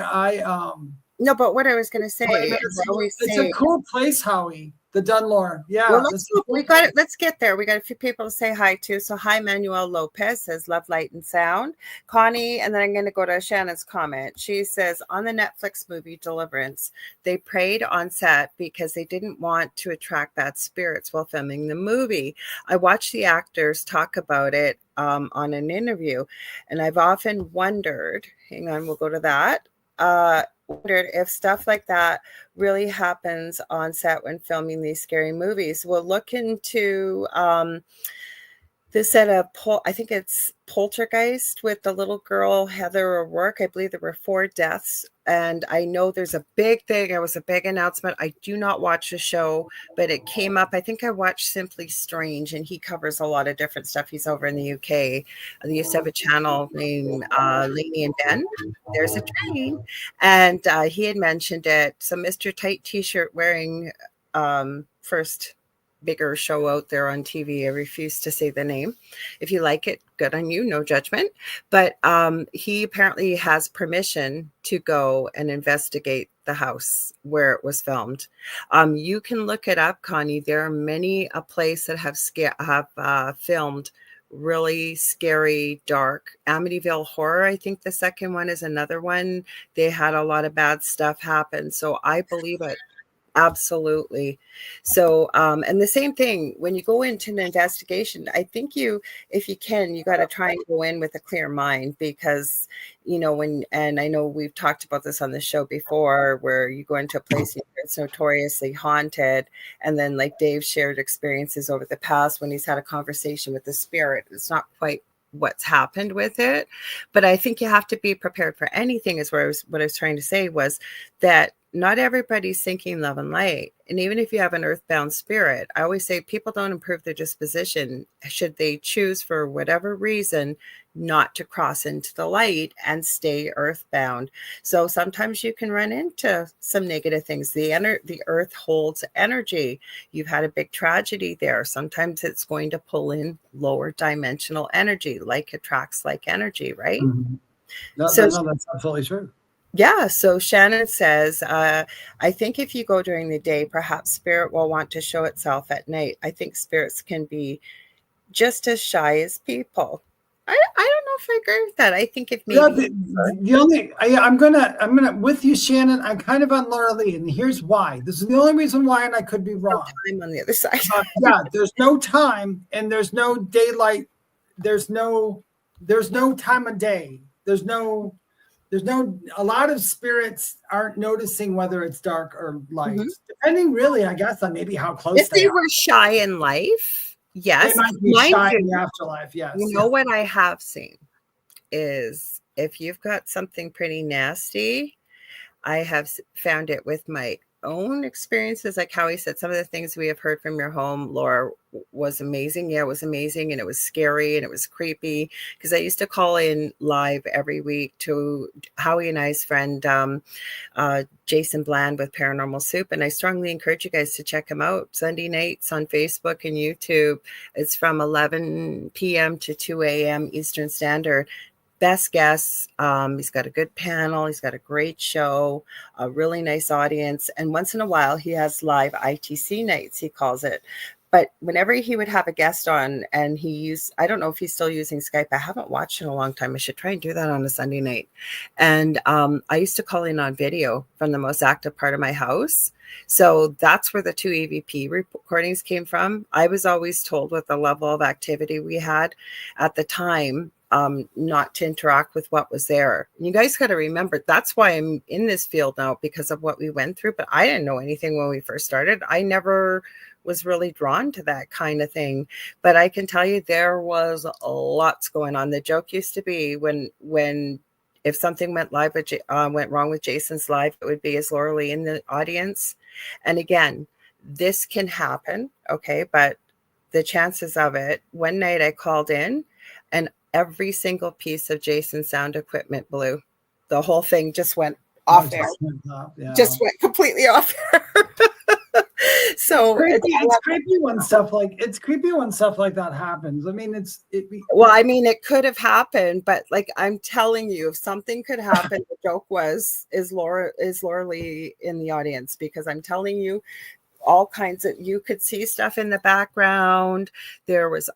No, but what I was going to say, it's a cool place, Howie. The Dunlore. Yeah. Well, let's get there. We got a few people to say hi to. So hi, Manuel Lopez says love, light, and sound. Connie, and then I'm going to go to Shannon's comment. She says on the Netflix movie Deliverance, they prayed on set because they didn't want to attract bad spirits while filming the movie. I watched the actors talk about it on an interview, and I've often wondered, hang on, we'll go to that. Wondered if stuff like that really happens on set when filming these scary movies. We'll look into this set of I think it's Poltergeist with the little girl Heather O'Rourke. I believe there were 4 deaths, and I know there's a big thing. It was a big announcement. I do not watch the show, but it came up. I think I watched Simply Strange, and he covers a lot of different stuff. He's over in the UK. They used to have a channel named Lainey and Ben. There's a train, and he had mentioned it. So Mr. Tight T-shirt wearing first bigger show out there on TV. I refuse to say the name. If you like it, good on you, no judgment. But he apparently has permission to go and investigate the house where it was filmed. You can look it up, Connie. There are many a place that have filmed really scary, dark. Amityville Horror, I think the second one is another one. They had a lot of bad stuff happen. So I believe it. Absolutely. So, and the same thing when you go into an investigation, I think if you can, you got to try and go in with a clear mind because, and I know we've talked about this on the show before, where you go into a place that's notoriously haunted. And then like Dave shared experiences over the past when he's had a conversation with the spirit, it's not quite what's happened with it. But I think you have to be prepared for anything is what I was trying to say was that not everybody's thinking love and light. And even if you have an earthbound spirit, I always say people don't improve their disposition should they choose for whatever reason not to cross into the light and stay earthbound. So sometimes you can run into some negative things. The earth holds energy. You've had a big tragedy there. Sometimes it's going to pull in lower dimensional energy, like attracts like energy, right? Mm-hmm. No, that's absolutely true. Yeah. So Shannon says, I think if you go during the day, perhaps spirit will want to show itself at night. I think spirits can be just as shy as people. I don't know if I agree with that. I think if maybe I'm gonna with you, Shannon. I'm kind of on Lorilei, and here's why. This is the only reason why, and I could be wrong. No time on the other side. Yeah, there's no time, and there's no daylight. There's no time of day. There's no. A lot of spirits aren't noticing whether it's dark or light, depending really, I guess, on maybe how close if they were shy in life. Yes. They might be shy in the afterlife. Yes. You know what I have seen is if you've got something pretty nasty, I have found it with my own experiences, like how he said some of the things we have heard from your home, Laura, was amazing. Yeah, it was amazing, and it was scary and it was creepy because I used to call in live every week to Howie and I's friend Jason Bland with Paranormal Soup, and I strongly encourage you guys to check him out Sunday nights on Facebook and YouTube. It's from 11 p.m. to 2 a.m. Eastern Standard. Best guests. He's got a good panel. He's got a great show, a really nice audience. And once in a while, he has live ITC nights, he calls it. But whenever he would have a guest on and I don't know if he's still using Skype. I haven't watched in a long time. I should try and do that on a Sunday night. And I used to call in on video from the most active part of my house. So that's where the 2 EVP recordings came from. I was always told with the level of activity we had at the time, not to interact with what was there. You guys got to remember, that's why I'm in this field now, because of what we went through. But I didn't know anything when we first started. I never was really drawn to that kind of thing. But I can tell you there was lots going on. The joke used to be when if something went wrong with Jason's live, it would be as Lorilei in the audience. And again, this can happen, okay? But the chances of it, one night I called in and every single piece of Jason's sound equipment blew. The whole thing just went off air. Just went completely off air. So it's creepy when stuff like that happens. I mean, it could have happened, but like I'm telling you, if something could happen, the joke was is Lorilei in the audience? Because I'm telling you, all kinds of, you could see stuff in the background. There was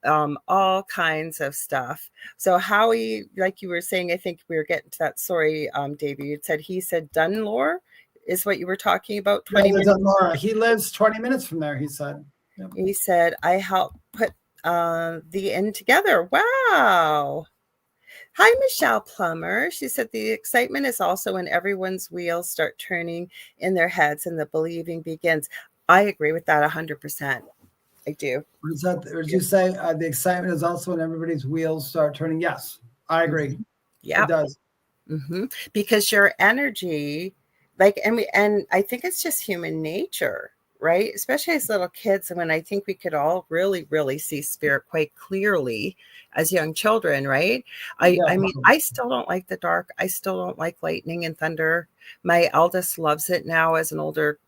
all kinds of stuff. So Howie, like you were saying, I think we were getting to that story, Davey, you said, he said Dunlore is what you were talking about. 20 minutes. Laura. He lives 20 minutes from there, he said. Yep. He said, I helped put the inn together. Wow. Hi, Michelle Plummer. She said the excitement is also when everyone's wheels start turning in their heads and the believing begins. I agree with that 100%. I do. Or did you say the excitement is also when everybody's wheels start turning? Yes, I agree. Yeah, it does. Because your energy, and I think it's just human nature, right? Especially as little kids, when I think we could all really, really see spirit quite clearly as young children, right? I mean, I still don't like the dark. I still don't like lightning and thunder. My eldest loves it now as an older,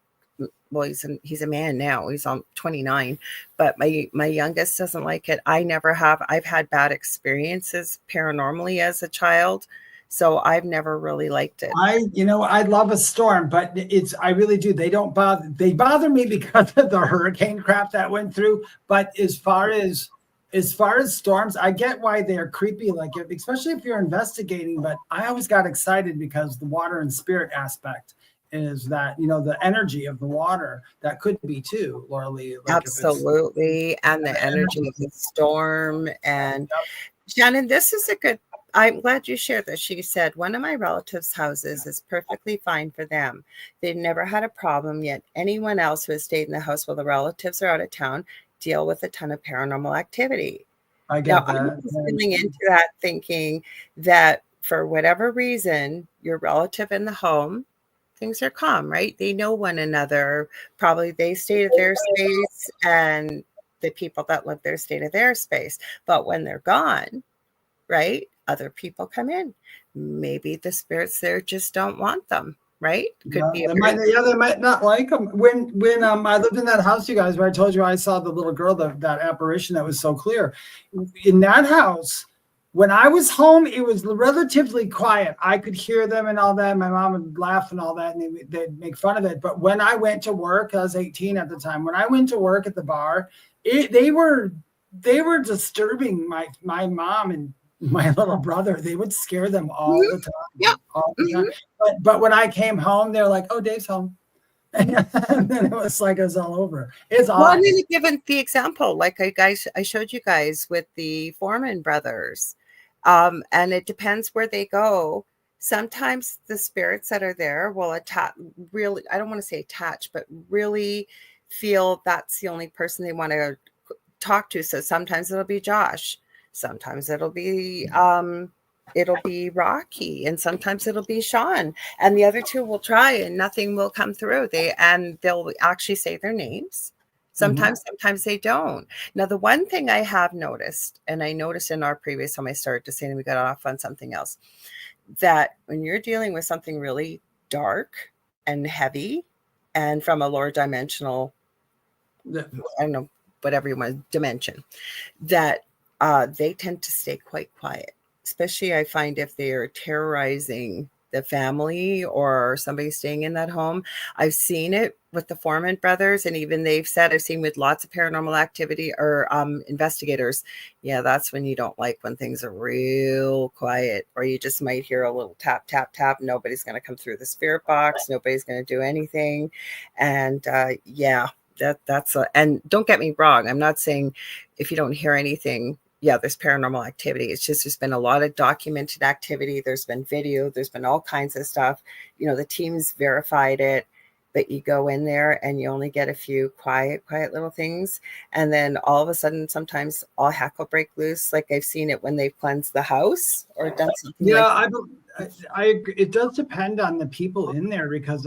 well, he's a man now. He's on 29, but my youngest doesn't like it. I never have. I've had bad experiences paranormally as a child. So I've never really liked it. I love a storm, but I really do. They bother me because of the hurricane crap that went through. But as far as storms, I get why they're creepy, especially if you're investigating. But I always got excited because the water and spirit aspect is that, the energy of the water that could be too, Lorilei. Absolutely. And the energy of the storm. And Shannon, this is I'm glad you shared this. She said, one of my relatives' houses is perfectly fine for them. They've never had a problem, yet anyone else who has stayed in the house while the relatives are out of town deal with a ton of paranormal activity. I get that. I'm feeling into that, thinking that for whatever reason, your relative in the home, things are calm, right? They know one another. Probably they stay at their space and the people that live there stay at their space. But when they're gone, right, other people come in. Maybe the spirits there just don't want them, right? Could be. They might not like them. When I lived in that house, you guys, where I told you I saw the little girl, that apparition that was so clear. In that house, when I was home, it was relatively quiet. I could hear them and all that. My mom would laugh and all that, and they'd make fun of it. But when I went to work, I was 18 at the time. When I went to work at the bar, they were disturbing my mom and my little brother. They would scare them all the time. Yeah. All the time. But when I came home, they're like, "Oh, Dave's home." And then it was like it was all over. It's odd. Well, I'm going to give the example, like I showed you guys with the Foreman brothers. And it depends where they go. Sometimes the spirits that are there will really, I don't want to say attach, but really feel that's the only person they want to talk to. So sometimes it'll be Josh. Sometimes it'll be Rocky, and sometimes it'll be Sean, and the other two will try and nothing will come through. They'll actually say their names. Sometimes they don't. Now, the one thing I have noticed, and I noticed in our previous time I started to say, and we got off on something else, that when you're dealing with something really dark and heavy and from a lower dimensional, I don't know, whatever you want, dimension, that they tend to stay quite quiet. Especially I find if they are terrorizing the family or somebody staying in that home. I've seen it with the Foreman brothers, and even they've said I've seen with lots of paranormal activity or investigators. Yeah, that's when you don't like when things are real quiet, or you just might hear a little tap, tap, tap. Nobody's going to come through the spirit box. Nobody's going to do anything. And and don't get me wrong. I'm not saying if you don't hear anything, yeah, there's paranormal activity. It's just there's been a lot of documented activity. There's been video. There's been all kinds of stuff. The teams verified it, but you go in there and you only get a few quiet little things. And then all of a sudden, sometimes all heck will break loose. Like I've seen it when they've cleansed the house or done something. Yeah, it does depend on the people in there, because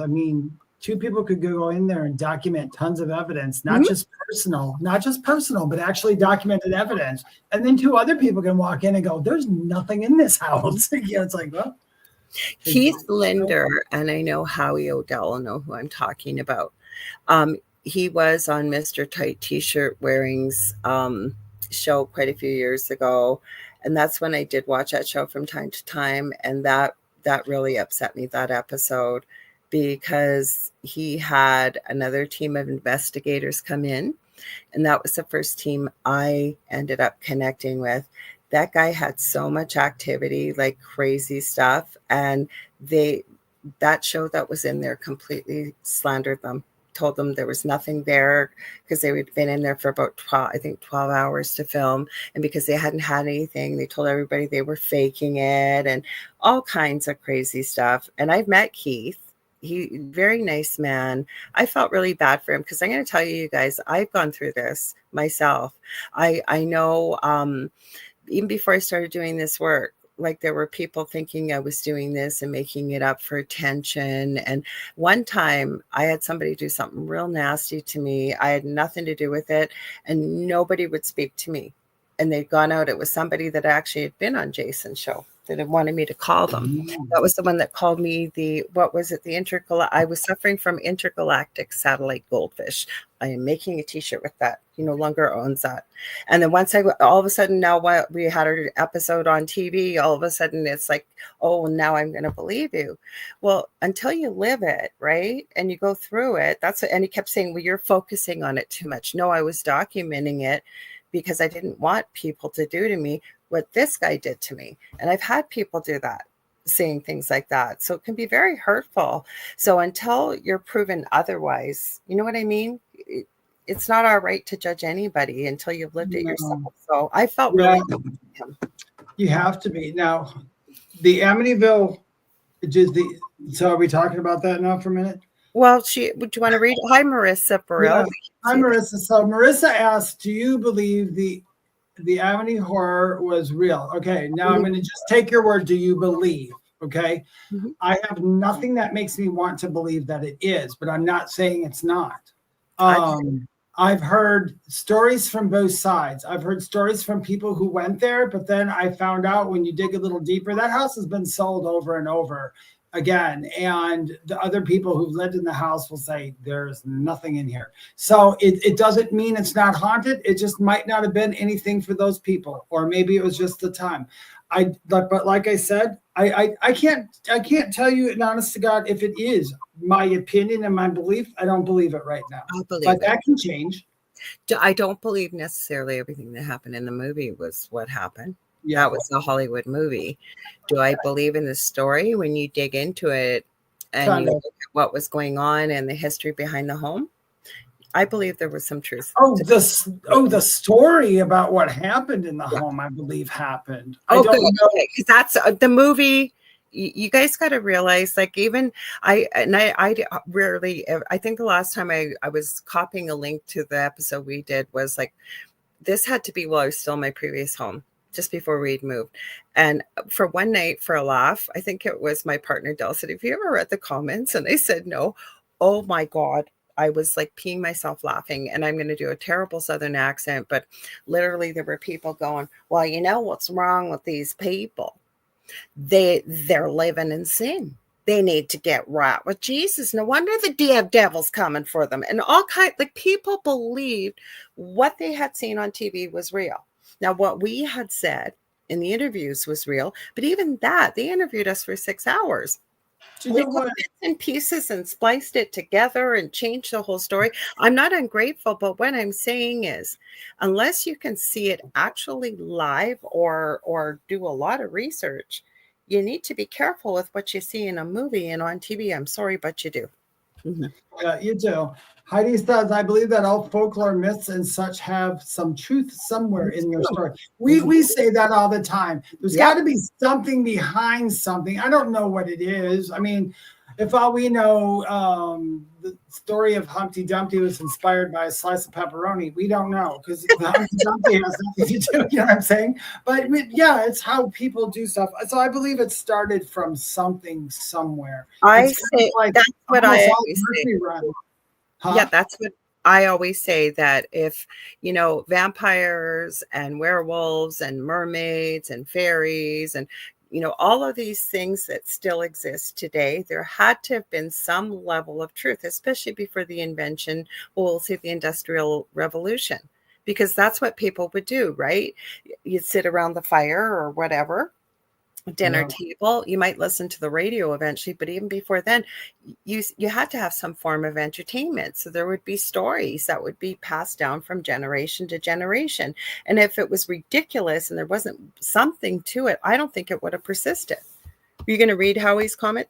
two people could go in there and document tons of evidence, not just personal, but actually documented evidence. And then two other people can walk in and go, "There's nothing in this house." It's like, well, Keith Linder, and I know Howie O'Dell will know who I'm talking about. He was on Mr. Tight T-shirt wearing's show quite a few years ago. And that's when I did watch that show from time to time. And that really upset me, that episode, because he had another team of investigators come in. And that was the first team I ended up connecting with. That guy had so much activity, like crazy stuff. And that show that was in there completely slandered them, told them there was nothing there because they had been in there for about 12 hours to film. And because they hadn't had anything, they told everybody they were faking it and all kinds of crazy stuff. And I've met Keith. He very nice man. I felt really bad for him because I'm going to tell you guys, I've gone through this myself. I know even before I started doing this work, like there were people thinking I was doing this and making it up for attention. And one time I had somebody do something real nasty to me. I had nothing to do with it and nobody would speak to me. And they'd gone out. It was somebody that actually had been on Jason's show that had wanted me to call them. That was the one that called me I was suffering from intergalactic satellite goldfish. I am making a t-shirt with that. He no longer owns that. And then all of a sudden now we had our episode on TV, all of a sudden it's like, oh, now I'm going to believe you. Well, until you live it, right? And you go through it, and he kept saying, well, you're focusing on it too much. No, I was documenting it because I didn't want people to do to me what this guy did to me. And I've had people do that, saying things like that. So it can be very hurtful. So until you're proven otherwise, you know what I mean? It's not our right to judge anybody until you've lived it yourself. So I felt really bad for him. You have to be. Now, the Amityville, so are we talking about that now for a minute? Well, would you want to read? Hi, Marissa Burrell. Yeah. Hi, Marissa. So Marissa asked, do you believe the Amity horror was real? Okay, now I'm going to just take your word. Do you believe? Okay. Mm-hmm. I have nothing that makes me want to believe that it is, but I'm not saying it's not. I've heard stories from both sides. I've heard stories from people who went there, but then I found out when you dig a little deeper, that house has been sold over and over again. And the other people who've lived in the house will say there's nothing in here. So it doesn't mean it's not haunted. It just might not have been anything for those people, or maybe it was just the time. But like I said, I can't tell you, and honest to God, if it is my opinion and my belief. I don't believe it right now. But that can change. I don't believe necessarily everything that happened in the movie was what happened. Yeah. That was a Hollywood movie. Do I believe in the story when you dig into it and you look at what was going on and the history behind the home? I believe there was some truth. The story about what happened in the home, I believe happened. I don't know. Because that's the movie. You guys got to realize, like, even I rarely, I think the last time I was copying a link to the episode we did was like, this had to be while I was still in my previous home, just before we'd moved. And for one night, for a laugh, I think it was my partner, Del, said, have you ever read the comments? And I said, no. Oh my God. I was like peeing myself laughing, and I'm going to do a terrible Southern accent, but literally there were people going, well, you know what's wrong with these people? They're living in sin. They need to get right with Jesus. No wonder the devil's coming for them. And all people believed what they had seen on TV was real. Now, what we had said in the interviews was real, but even that, they interviewed us for 6 hours. They took bits and pieces and spliced it together and changed the whole story. I'm not ungrateful, but what I'm saying is, unless you can see it actually live or do a lot of research, you need to be careful with what you see in a movie and on TV. I'm sorry, but you do. Mm-hmm. Yeah, you do. Heidi says, I believe that all folklore myths and such have some truth somewhere in their story. We say that all the time. There's got to be something behind something. I don't know what it is. I mean, if all we know, the story of Humpty Dumpty was inspired by a slice of pepperoni. We don't know, because Humpty Dumpty has nothing to do. You know what I'm saying? But yeah, it's how people do stuff. So I believe it started from something somewhere. That's what I always say. Huh? Yeah, that's what I always say, that if, vampires and werewolves and mermaids and fairies and, all of these things that still exist today, there had to have been some level of truth, especially before the invention, we'll say the Industrial Revolution, because that's what people would do, right? You'd sit around the fire or whatever, dinner Yeah. table. You might listen to the radio eventually, but even before then, you had to have some form of entertainment. So there would be stories that would be passed down from generation to generation. And if it was ridiculous and there wasn't something to it, I don't think it would have persisted. Are you going to read Howie's comment?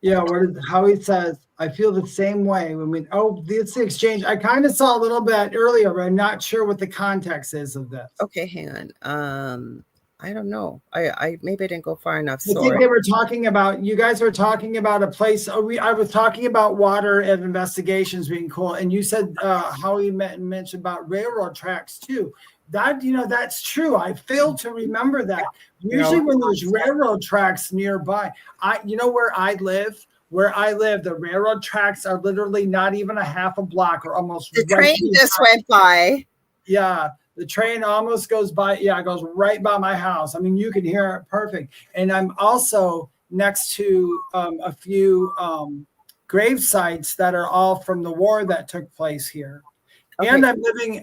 Yeah, how he says, I feel the same way when it's the exchange. I kind of saw a little bit earlier, but I'm not sure what the context is of this. Okay, hang on. I don't know. I maybe I didn't go far enough. I think they were talking about, you guys were talking about a place. I was talking about water and investigations being cool. And you said how he mentioned about railroad tracks too. That, that's true. I failed to remember that. Usually when there's railroad tracks nearby, where I live, the railroad tracks are literally not even a half a block or almost. The train just went by. Yeah. The train almost goes by. Yeah, it goes right by my house. I mean, you can hear it perfect. And I'm also next to a few grave sites that are all from the war that took place here. Okay. And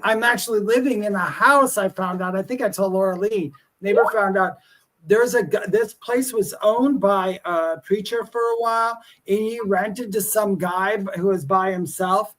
I'm actually living in a house. I found out, I think I told Lorilei, neighbor found out this place was owned by a preacher for a while, and he rented to some guy who was by himself.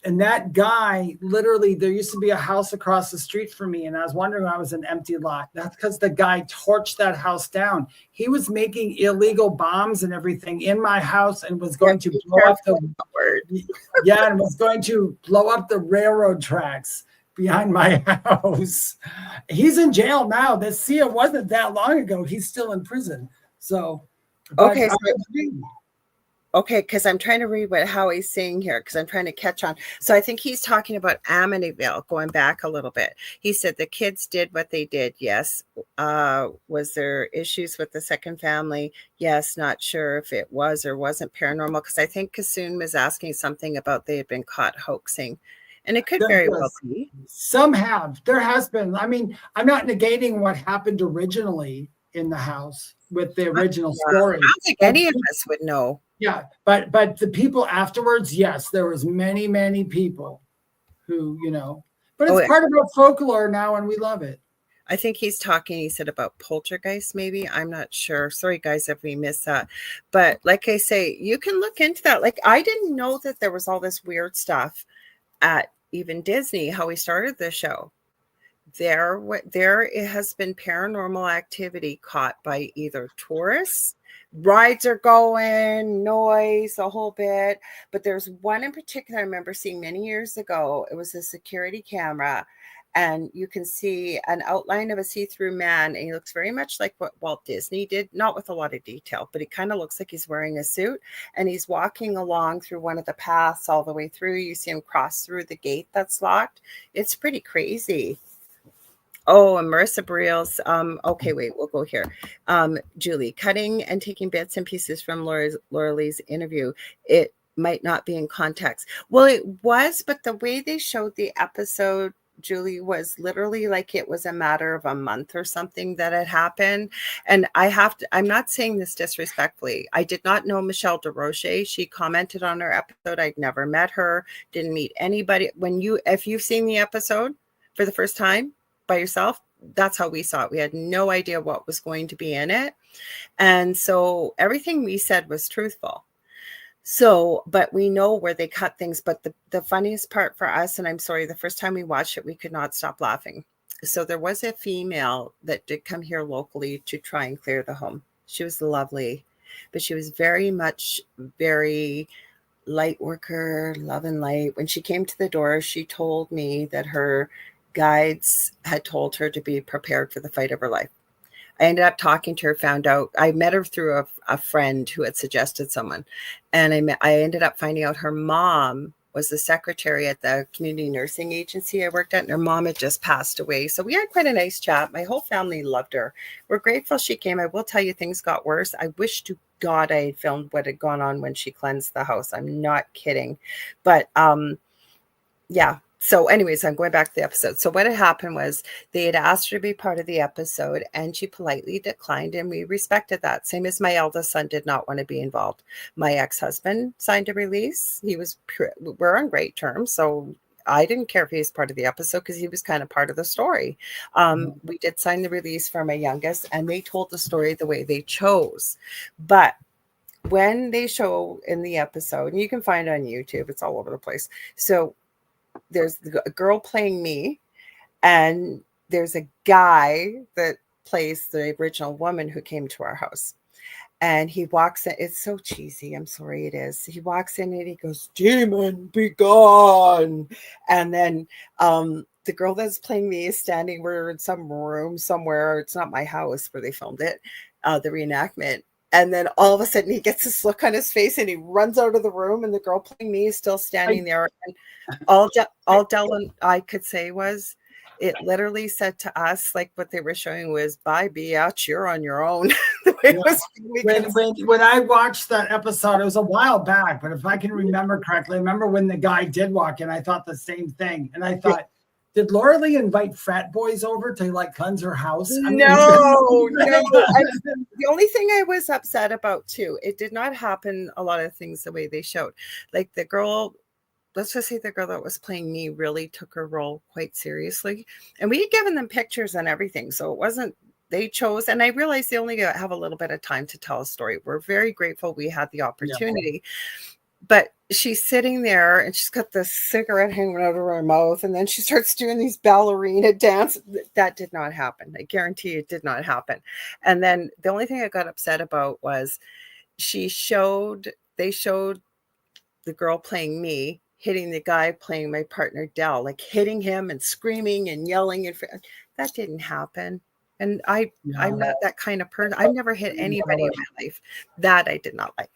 And that guy, literally, there used to be a house across the street from me, and I was wondering why it was an empty lot. That's because the guy torched that house down. He was making illegal bombs and everything in my house and was going to blow up and was going to blow up the railroad tracks behind my house. He's in jail now. It wasn't that long ago. He's still in prison. So, okay. Okay, because I'm trying to read what Howie's saying here, because I'm trying to catch on. So I think he's talking about Amityville, going back a little bit. He said the kids did what they did. Yes. Was there issues with the second family? Yes. Not sure if it was or wasn't paranormal, because I think Kassoon was asking something about they had been caught hoaxing. And it could very well be. Some have. There has been. I mean, I'm not negating what happened originally in the house with the original story. I don't think any of us would know. Yeah, but the people afterwards, yes, there was many, many people who, but it's part of our folklore now, and we love it. I think he said about poltergeist, maybe. I'm not sure. Sorry, guys, if we missed that. But like I say, you can look into that. Like, I didn't know that there was all this weird stuff at even Disney, how we started the show. There has been paranormal activity caught by either tourists, rides are going, noise, a whole bit. But there's one in particular I remember seeing many years ago. It was a security camera, and you can see an outline of a see-through man, and he looks very much like what Walt Disney did, not with a lot of detail, but he kind of looks like he's wearing a suit, and he's walking along through one of the paths all the way through. You see him cross through the gate that's locked. It's pretty crazy. Oh, and Marissa Briels. Okay, wait, we'll go here. Julie, cutting and taking bits and pieces from Lorilai's interview. It might not be in context. Well, it was, but the way they showed the episode, Julie, was literally like it was a matter of a month or something that had happened. And I'm not saying this disrespectfully. I did not know Michelle DeRoche. She commented on her episode. I'd never met her, didn't meet anybody. If you've seen the episode for the first time, by yourself, that's how we saw it. We had no idea what was going to be in it. And so everything we said was truthful. So, but we know where they cut things. But the funniest part for us, and I'm sorry, the first time we watched it, we could not stop laughing. So there was a female that did come here locally to try and clear the home. She was lovely, but she was very light worker, love and light. When she came to the door, she told me that her guides had told her to be prepared for the fight of her life. I ended up talking to her, found out, I met her through a friend who had suggested someone. And I ended up finding out her mom was the secretary at the community nursing agency I worked at, and her mom had just passed away. So we had quite a nice chat. My whole family loved her. We're grateful she came. I will tell you, things got worse. I wish to God I had filmed what had gone on when she cleansed the house. I'm not kidding. But yeah. So anyways, I'm going back to the episode. So what had happened was they had asked her to be part of the episode, and she politely declined, and we respected that. Same as my eldest son did not want to be involved. My ex-husband signed a release. We're on great terms. So I didn't care if he was part of the episode because he was kind of part of the story. We did sign the release for my youngest, and they told the story the way they chose. But when they show in the episode, and you can find it on YouTube, it's all over the place. So there's a girl playing me, and there's a guy that plays the original woman who came to our house. And he walks in. It's so cheesy. I'm sorry, it is. He walks in and he goes, "Demon, be gone." And then the girl that's playing me is standing. We're in some room somewhere. It's not my house where they filmed it, the reenactment. And then all of a sudden he gets this look on his face and he runs out of the room, and the girl playing me is still standing there. And all Del and I could say was, it literally said to us, like what they were showing was, "Bye, biatch, you're on your own." The way it was, when I watched that episode, it was a while back, but if I can remember correctly, I remember when the guy did walk in, I thought the same thing. And I thought, did Lorilei invite frat boys over to like cleanse her house? No. The only thing I was upset about too, it did not happen a lot of things the way they showed. Like the girl, let's just say the girl that was playing me really took her role quite seriously. And we had given them pictures and everything. So it wasn't, they chose, and I realized they only have a little bit of time to tell a story. We're very grateful we had the opportunity. But she's sitting there and she's got this cigarette hanging out of her mouth. And then she starts doing these ballerina dance. That did not happen. I guarantee it did not happen. And then the only thing I got upset about was they showed the girl playing me hitting the guy playing my partner Del, like hitting him and screaming and yelling. And that didn't happen. And I'm not that kind of person. I've never hit anybody in my life. That I did not like.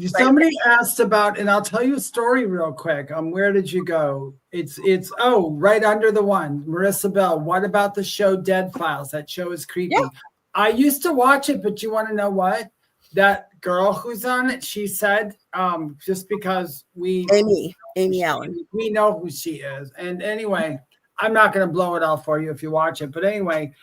Somebody asked about, and I'll tell you a story real quick. Where did you go? It's right under the one. Marissa Bell, what about the show Dead Files? That show is creepy. Yeah. I used to watch it, but you want to know what? That girl who's on it, she said, just because Amy Allen, we know who she is. And anyway, I'm not going to blow it all for you if you watch it. But anyway,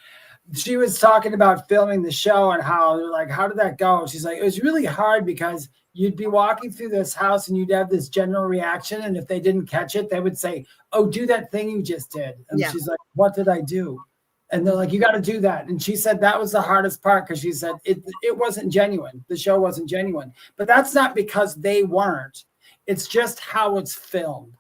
she was talking about filming the show and how they're like, how did that go? She's like, it was really hard because you'd be walking through this house and you'd have this general reaction. And if they didn't catch it, they would say, "Oh, do that thing you just did." And she's like, "What did I do?" And they're like, "You got to do that." And she said that was the hardest part because she said it wasn't genuine. The show wasn't genuine. But that's not because they weren't. It's just how it's filmed.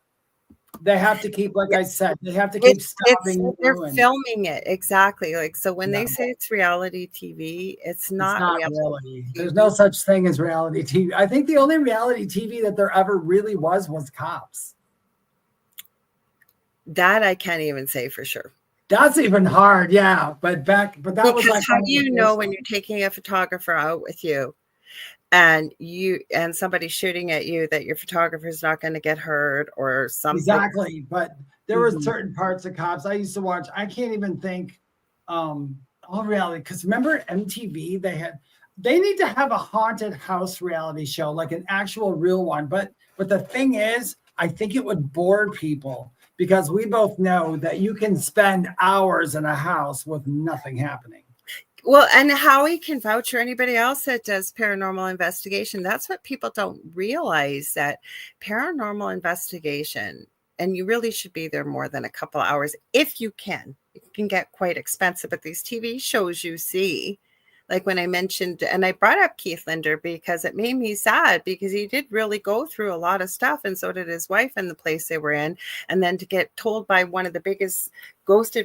They have to keep, like I said, they have to keep stopping. They're filming it. Exactly. Like, so when they say it's reality TV, it's not reality TV. There's no such thing as reality TV. I think the only reality TV that there ever really was Cops. That I can't even say for sure. That's even hard. Yeah. But that was like, how do you know when you're taking a photographer out with you and somebody's shooting at you that your photographer is not going to get hurt or something? Exactly. But there were certain parts of Cops I used to watch. I can't even think all reality, because remember MTV, they need to have a haunted house reality show, like an actual real one. But the thing is, I think it would bore people because we both know that you can spend hours in a house with nothing happening. Well, and Howie can vouch, or anybody else that does paranormal investigation. That's what people don't realize, that paranormal investigation, and you really should be there more than a couple hours if you can. It can get quite expensive, but these TV shows you see, like when I mentioned, and I brought up Keith Linder because it made me sad because he did really go through a lot of stuff, and so did his wife and the place they were in. And then to get told by one of the biggest ghost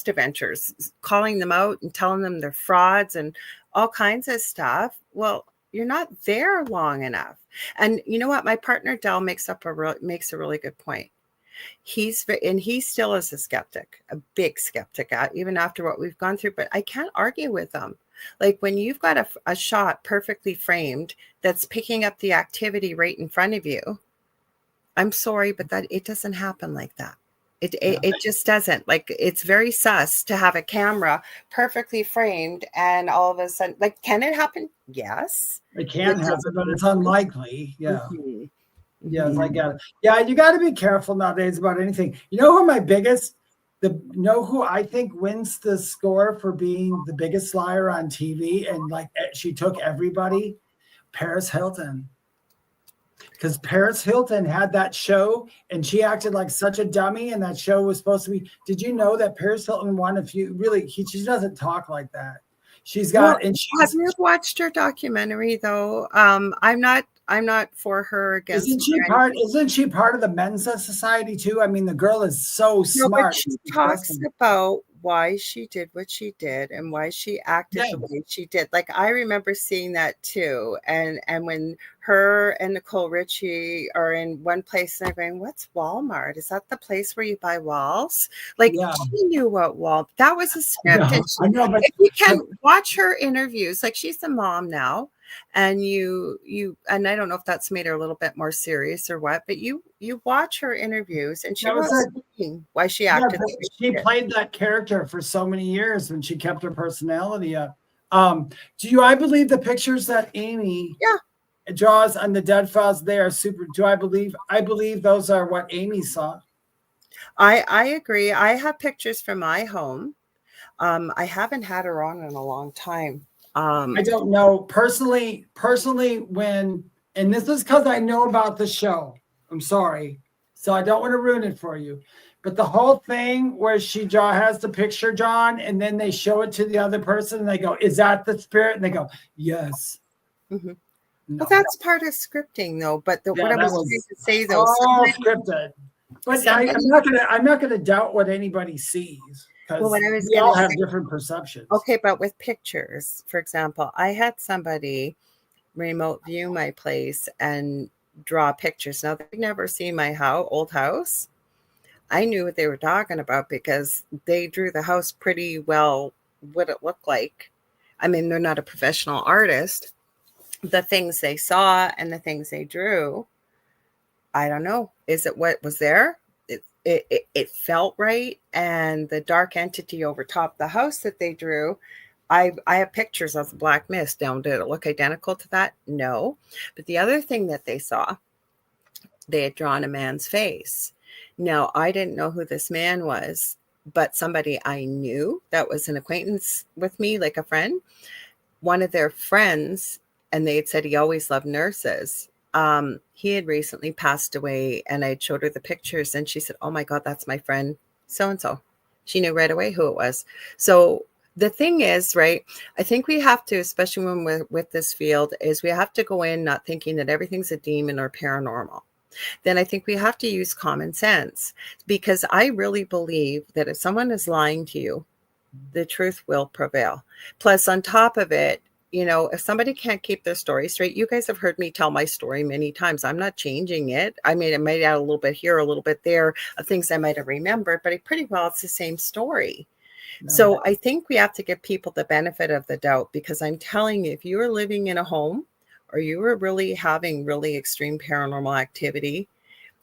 adventures, calling them out and telling them they're frauds and all kinds of stuff. Well, you're not there long enough. And you know what? My partner Del makes a really good point. He still is a skeptic, a big skeptic, even after what we've gone through. But I can't argue with him. Like when you've got a shot perfectly framed that's picking up the activity right in front of you, I'm sorry, but that it doesn't happen like that. It just doesn't. Like, it's very sus to have a camera perfectly framed and all of a sudden, like, can it happen? Yes. It can happen, but it's unlikely. Yeah. Mm-hmm. Yes, I get it. Yeah, you got to be careful nowadays about anything. You know who I think wins the score for being the biggest liar on TV, and like she took everybody? Paris Hilton. because Paris Hilton had that show and she acted like such a dummy, and that show was supposed to be. Did you know that Paris Hilton won a few? Really, she doesn't talk like that. She's got. Well, have you watched her documentary though? I'm not for her against. Isn't she part of the Men's Society too? I mean, the girl is so smart. No, but she talks about why she did what she did and why she acted the way she did. Like, I remember seeing that too. And when her and Nicole Richie are in one place and they're going, what's Walmart? Is that the place where you buy walls? Like, she knew what wall. That was a script. I know, but if you can watch her interviews, like, she's a mom now. And you and I don't know if that's made her a little bit more serious or what, but you watch her interviews and she was speaking why she acted. She played that character for so many years when she kept her personality up. I believe the pictures that Amy draws on the dead files, they are super. I believe those are what Amy saw. I agree. I have pictures from my home. I haven't had her on in a long time. I don't know personally when, and this is because I know about the show. I'm sorry. So I don't want to ruin it for you. But the whole thing where she has the picture drawn and then they show it to the other person and they go, is that the spirit? And they go, yes. Mm-hmm. No. Well, that's part of scripting though. But what I was trying to say though. All scripted. But I'm not gonna doubt what anybody sees. Well, we all have different perceptions. Okay, but with pictures, for example, I had somebody remote view my place and draw pictures. Now, they've never seen my old house. I knew what they were talking about because they drew the house pretty well, what it looked like. I mean, they're not a professional artist. The things they saw and the things they drew, I don't know. Is it what was there? It felt right, and the dark entity over top the house that they drew, I have pictures of the black mist. Now, did it look identical to that? No. But the other thing that they saw, they had drawn a man's face. Now, I didn't know who this man was, but somebody I knew that was an acquaintance with me, like a friend, one of their friends, and they had said he always loved nurses. He had recently passed away, and I showed her the pictures and she said, oh my God, that's my friend so-and-so. She knew right away who it was. So the thing is, right, I think we have to, especially when we're with this field, is we have to go in not thinking that everything's a demon or paranormal. Then I think we have to use common sense, because I really believe that if someone is lying to you, the truth will prevail. Plus, on top of it, you know, if somebody can't keep their story straight, you guys have heard me tell my story many times. I'm not changing it. I mean, I might add a little bit here, a little bit there of things I might have remembered, but pretty well it's the same story. No. So I think we have to give people the benefit of the doubt, because I'm telling you, if you are living in a home or you are really having really extreme paranormal activity,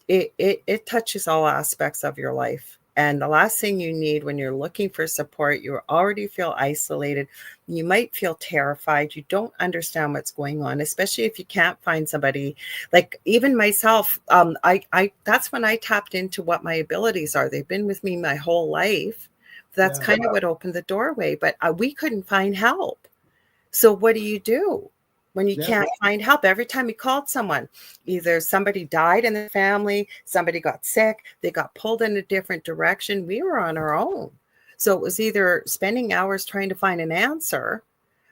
it touches all aspects of your life. And the last thing you need when you're looking for support, you already feel isolated. You might feel terrified. You don't understand what's going on, especially if you can't find somebody. Like even myself, that's when I tapped into what my abilities are. They've been with me my whole life. That's kind of what opened the doorway. But we couldn't find help. So what do you do when you can't find help? Every time you called someone, either somebody died in the family, somebody got sick, they got pulled in a different direction. We were on our own. So it was either spending hours trying to find an answer.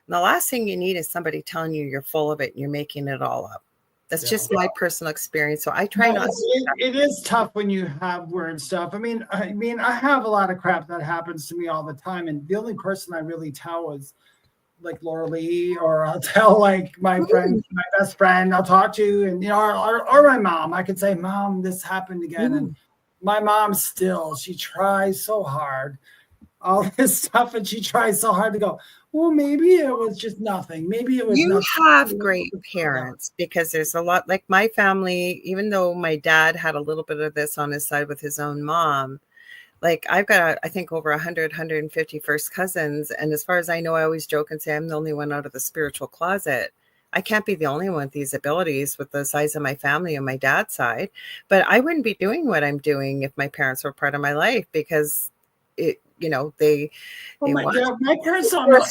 And the last thing you need is somebody telling you you're full of it and you're making it all up. That's just my personal experience. So I try not to. It is tough when you have weird stuff. I mean, I have a lot of crap that happens to me all the time. And the only person I really tell is like Lorilei, or I'll tell like my friend, my best friend, I'll talk to, and or my mom. I could say, Mom, this happened again. And my mom still, she tries so hard, all this stuff, and she tries so hard to go, well, maybe it was just nothing. Maybe it was you nothing. Have great parents, because there's a lot, like my family, even though my dad had a little bit of this on his side with his own mom, like I've got, I think, over 100, 150 first cousins. And as far as I know, I always joke and say I'm the only one out of the spiritual closet. I can't be the only one with these abilities with the size of my family on my dad's side. But I wouldn't be doing what I'm doing if my parents were part of my life, because they my parents don't know.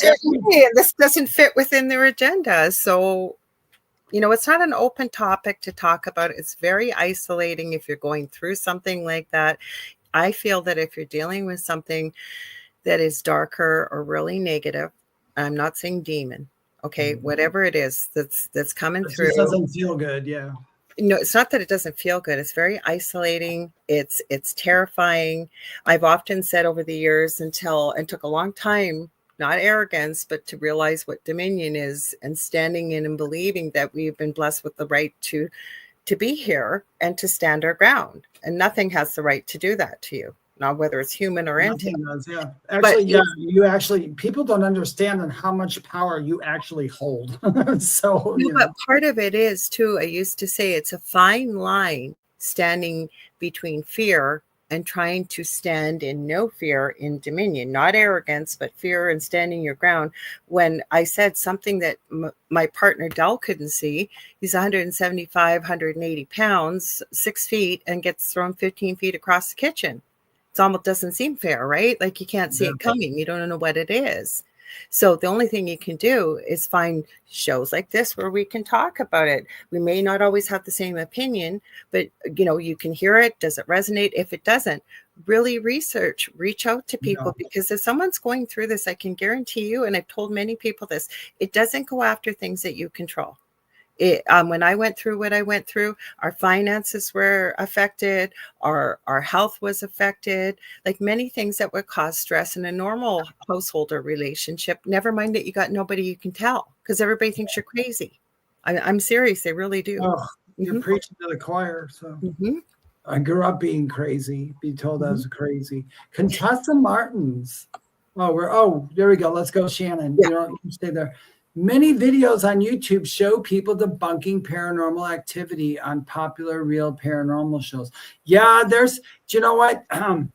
This doesn't fit within their agenda. So It's not an open topic to talk about. It's very isolating if you're going through something like that. I feel that if you're dealing with something that is darker or really negative, I'm not saying demon, okay, whatever it is that's coming through. It doesn't feel good, yeah. No, it's not that it doesn't feel good. It's very isolating. It's terrifying. I've often said over the years and took a long time, not arrogance, but to realize what dominion is, and standing in and believing that we've been blessed with the right to be here and to stand our ground. And nothing has the right to do that to you, not whether it's human or anything. Yeah. Actually, you actually, people don't understand on how much power you actually hold. So, But part of it is too, I used to say it's a fine line standing between fear and trying to stand in no fear in dominion, not arrogance, but fear and standing your ground. When I said something that my partner Del couldn't see, he's 175, 180 pounds, 6 feet, and gets thrown 15 feet across the kitchen. It almost doesn't seem fair, right? Like you can't see it coming. You don't know what it is. So the only thing you can do is find shows like this where we can talk about it. We may not always have the same opinion, but you can hear it. Does it resonate? If it doesn't, really research, reach out to people, because if someone's going through this, I can guarantee you, and I've told many people this, it doesn't go after things that you control. When I went through what I went through, our finances were affected, our health was affected, like many things that would cause stress in a normal household or relationship. Never mind that you got nobody you can tell, because everybody thinks you're crazy. I'm serious, they really do. Oh, you're preaching to the choir. So I grew up being crazy, be told I was crazy. Contessa Martins. There we go. Let's go, Shannon. Yeah. You stay there. Many videos on YouTube show people debunking paranormal activity on popular real paranormal shows. Yeah, do you know what? I'm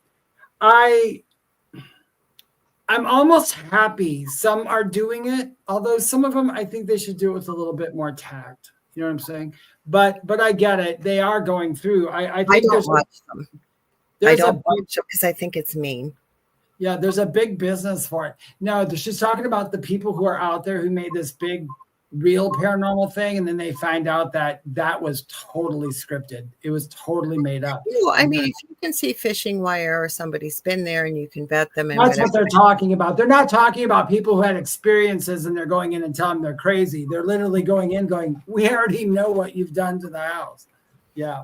almost happy some are doing it, although some of them I think they should do it with a little bit more tact. You know what I'm saying? But I get it. They are going through. I think don't watch them. I don't watch them because I think it's mean. Yeah, there's a big business for it. No, she's talking about the people who are out there who made this big real paranormal thing, and then they find out that was totally scripted. It was totally made up. Well, I mean, if you can see fishing wire or somebody's been there and you can vet them. And that's what they're talking about. They're not talking about people who had experiences and they're going in and telling them they're crazy. They're literally going in going, we already know what you've done to the house. Yeah.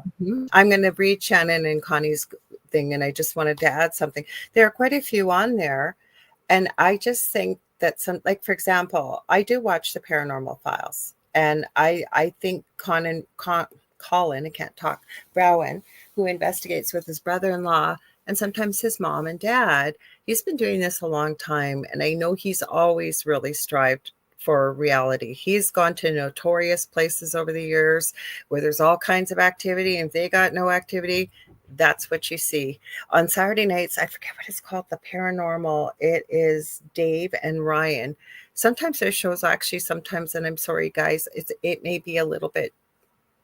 I'm going to read Shannon and Connie's thing, and I just wanted to add something. There are quite a few on there, and I just think that some, like for example, I do watch the Paranormal Files, and I think Colin, I can't talk, Browen, who investigates with his brother-in-law and sometimes his mom and dad, he's been doing this a long time, and I know he's always really strived for reality. He's gone to notorious places over the years where there's all kinds of activity, and if they got no activity, that's what you see. On Saturday nights, I forget what it's called, the Paranormal. It is Dave and Ryan. Sometimes their shows sometimes, and I'm sorry guys, it may be a little bit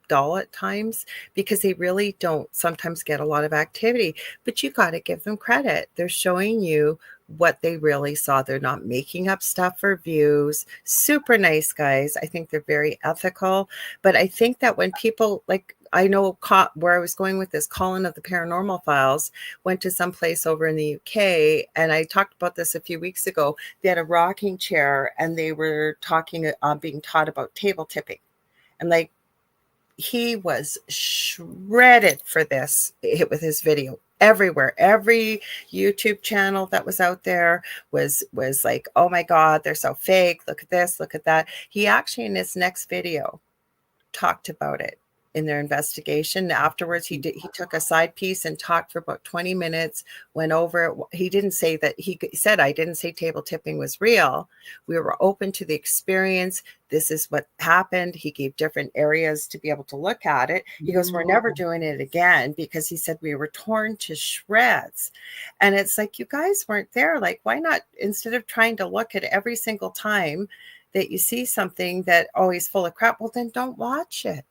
dull at times because they really don't sometimes get a lot of activity, but you got to give them credit. They're showing you what they really saw. They're not making up stuff for views. Super nice guys. I think they're very ethical. But I think that when people, like, I know where I was going with this, Colin of the Paranormal Files went to some place over in the UK, and I talked about this a few weeks ago. They had a rocking chair, and they were talking, being taught about table tipping. And like, he was shredded for this with his video. Everywhere, every YouTube channel that was out there was like, oh my God, they're so fake. Look at this, look at that. He actually, in his next video, talked about it in their investigation. Afterwards, he took a side piece and talked for about 20 minutes, went over it. He didn't say that, he said, I didn't say table tipping was real. We were open to the experience. This is what happened. He gave different areas to be able to look at it. He goes, we're never doing it again, because he said we were torn to shreds. And it's like, you guys weren't there. Like, why not, instead of trying to look at every single time that you see something that always full of crap, well, then don't watch it.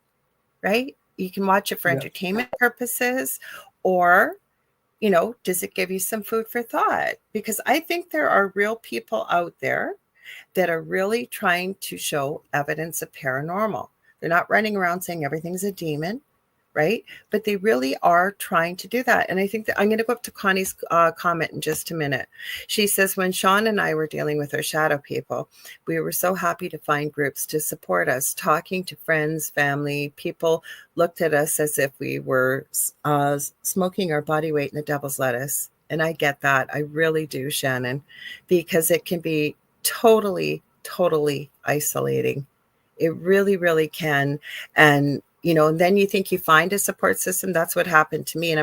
Right? You can watch it for entertainment purposes, or, does it give you some food for thought? Because I think there are real people out there that are really trying to show evidence of paranormal. They're not running around saying everything's a demon, right? But they really are trying to do that. And I think that I'm going to go up to Connie's comment in just a minute. She says, when Sean and I were dealing with our shadow people, we were so happy to find groups to support us. Talking to friends, family, people looked at us as if we were smoking our body weight in the devil's lettuce. And I get that. I really do, Shannon, because it can be totally, totally isolating. It really, really can. And and then you think you find a support system. That's what happened to me. And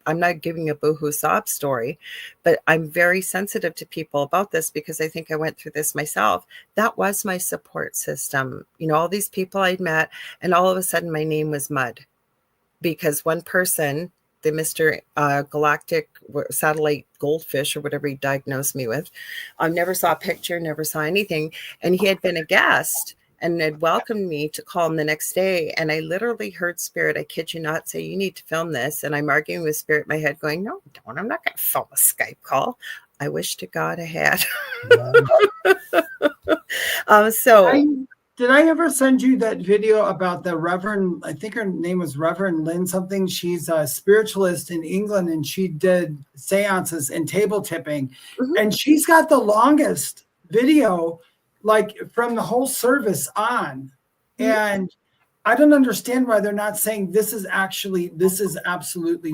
I'm not giving a boohoo sob story, but I'm very sensitive to people about this because I think I went through this myself. That was my support system. All these people I'd met, and all of a sudden my name was mud because one person, the Mr. Galactic Satellite Goldfish or whatever he diagnosed me with, never saw a picture, never saw anything. And he had been a guest and had welcomed me to call him the next day. And I literally heard Spirit, I kid you not, say, you need to film this. And I'm arguing with Spirit in my head going, no, don't. I'm not going to film a Skype call. I wish to God I had. Did I ever send you that video about the Reverend, I think her name was Reverend Lynn something. She's a spiritualist in England and she did seances and table tipping. Mm-hmm. And she's got the longest video like from the whole service on. And I don't understand why they're not saying this is absolutely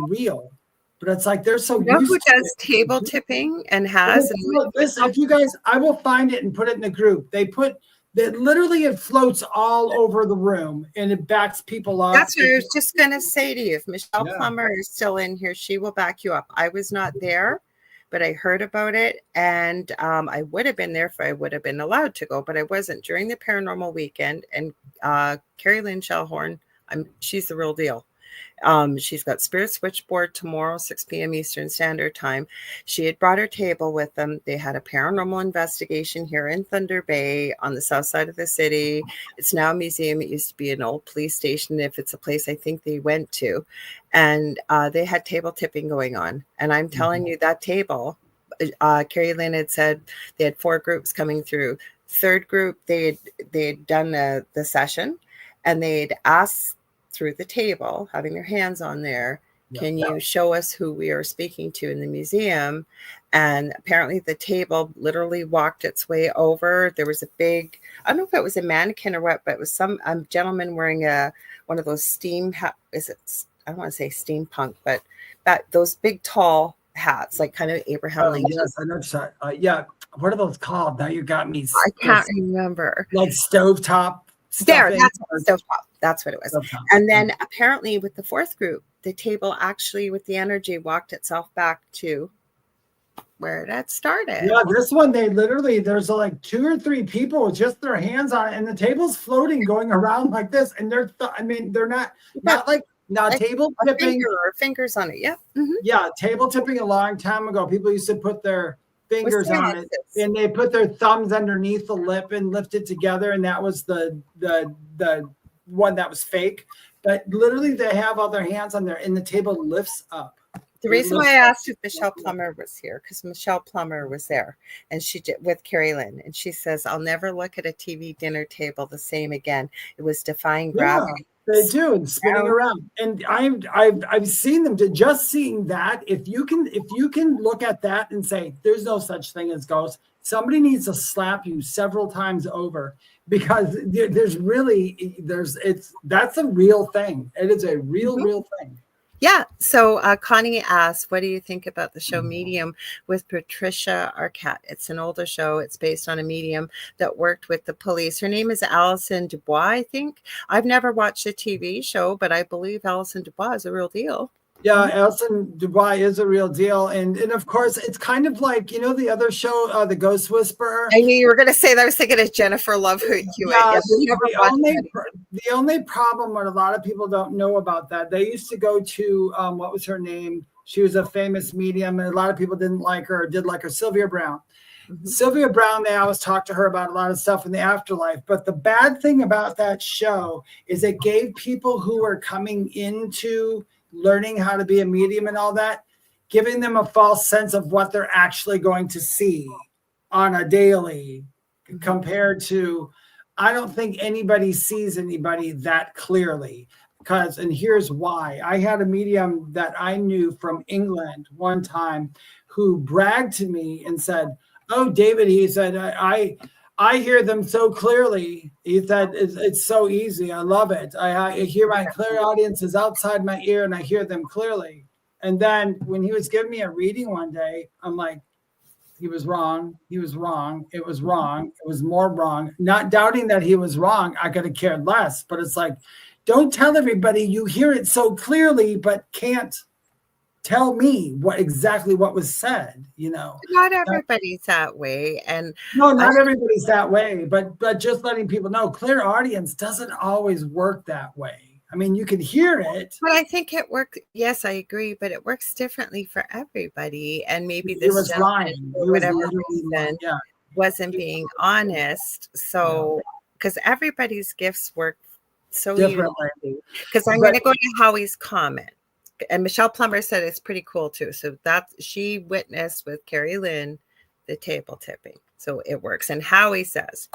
real. But it's like they're so used who does table tipping and has. If you guys, I will find it and put it in the group. They put that literally it floats all over the room and it backs people up. That's what I was just going to say to you. If Michelle Plummer is still in here, she will back you up. I was not there, but I heard about it, and I would have been there if I would have been allowed to go, but I wasn't during the paranormal weekend. And Carrie Lynn Shellhorn, she's the real deal. She's got Spirit Switchboard tomorrow, 6 p.m. Eastern Standard Time. She had brought her table with them. They had a paranormal investigation here in Thunder Bay on the south side of the city. It's now a museum. It used to be an old police station, if it's a place I think they went to. And they had table tipping going on. And I'm telling you, that table, Carrie Lynn had said they had 4 groups coming through. Third group, they'd done the session, and they'd asked through the table, having their hands on there, can you show us who we are speaking to in the museum? And apparently the table literally walked its way over. There was a big, I don't know if it was a mannequin or what, but it was some gentleman wearing one of those I don't want to say steampunk, but those big tall hats, like kind of Abraham Lincoln. Yes, I know. What are those called? Now you got me. I can't remember. Like stovetop. There, that's stovetop. That's what it was. And then apparently with the 4th group, the table actually with the energy walked itself back to where that started. Yeah, this one, there's like 2 or 3 people with just their hands on it, and the table's floating, going around like this. And they're table tipping. Fingers on it. Yeah. Mm-hmm. Yeah, table tipping a long time ago. People used to put their fingers on it, and they put their thumbs underneath the lip and lift it together, and that was the one that was fake. But literally they have all their hands on there and the table lifts up. The reason why I asked if Michelle Plummer was here, because Michelle Plummer was there, and she did with Carrie Lynn, and she says, I'll never look at a TV dinner table the same again. It was defying gravity. They do, and spinning around. And I've seen them. Just seeing that, if you can look at that and say there's no such thing as ghosts, somebody needs to slap you several times over, because that's a real thing. It is a real thing. Yeah. So Connie asks, what do you think about the show Medium with Patricia Arquette? It's an older show. It's based on a medium that worked with the police. Her name is Alison Dubois, I think. I've never watched a TV show, but I believe Alison Dubois is a real deal. Yeah, Alison Dubois is a real deal. And of course, it's kind of like, the other show, The Ghost Whisperer. I knew you were going to say that. I was thinking of Jennifer Love Hewitt. Yeah, the only problem, what a lot of people don't know about that, they used to go to, what was her name? She was a famous medium, and a lot of people didn't like her or did like her, Sylvia Brown. Mm-hmm. Sylvia Brown, they always talk to her about a lot of stuff in the afterlife. But the bad thing about that show is it gave people who were coming into learning how to be a medium and all that, giving them a false sense of what they're actually going to see on a daily, compared to I don't think anybody sees anybody that clearly. And here's why. I had a medium that I knew from England one time who bragged to me and said, "Oh, David," he said, I hear them so clearly. He said, it's so easy. I love it. I hear my clairaudience is outside my ear and I hear them clearly." And then when he was giving me a reading one day, I'm like, he was wrong. He was wrong. It was wrong. It was more wrong. Not doubting that he was wrong. I could have cared less. But it's like, don't tell everybody you hear it so clearly, but can't tell me exactly what was said, Not everybody's that way. And no, not everybody's that way, but just letting people know, clairaudience doesn't always work that way. I mean, you can hear it. But I think it works. Yes, I agree, but it works differently for everybody. And maybe He this was lying. for whatever reason wasn't being honest. So, because everybody's gifts work so differently. Because I'm going to go to Howie's comment. And Michelle Plummer said it's pretty cool too. So that she witnessed with Carrie Lynn the table tipping. So it works. And Howie says,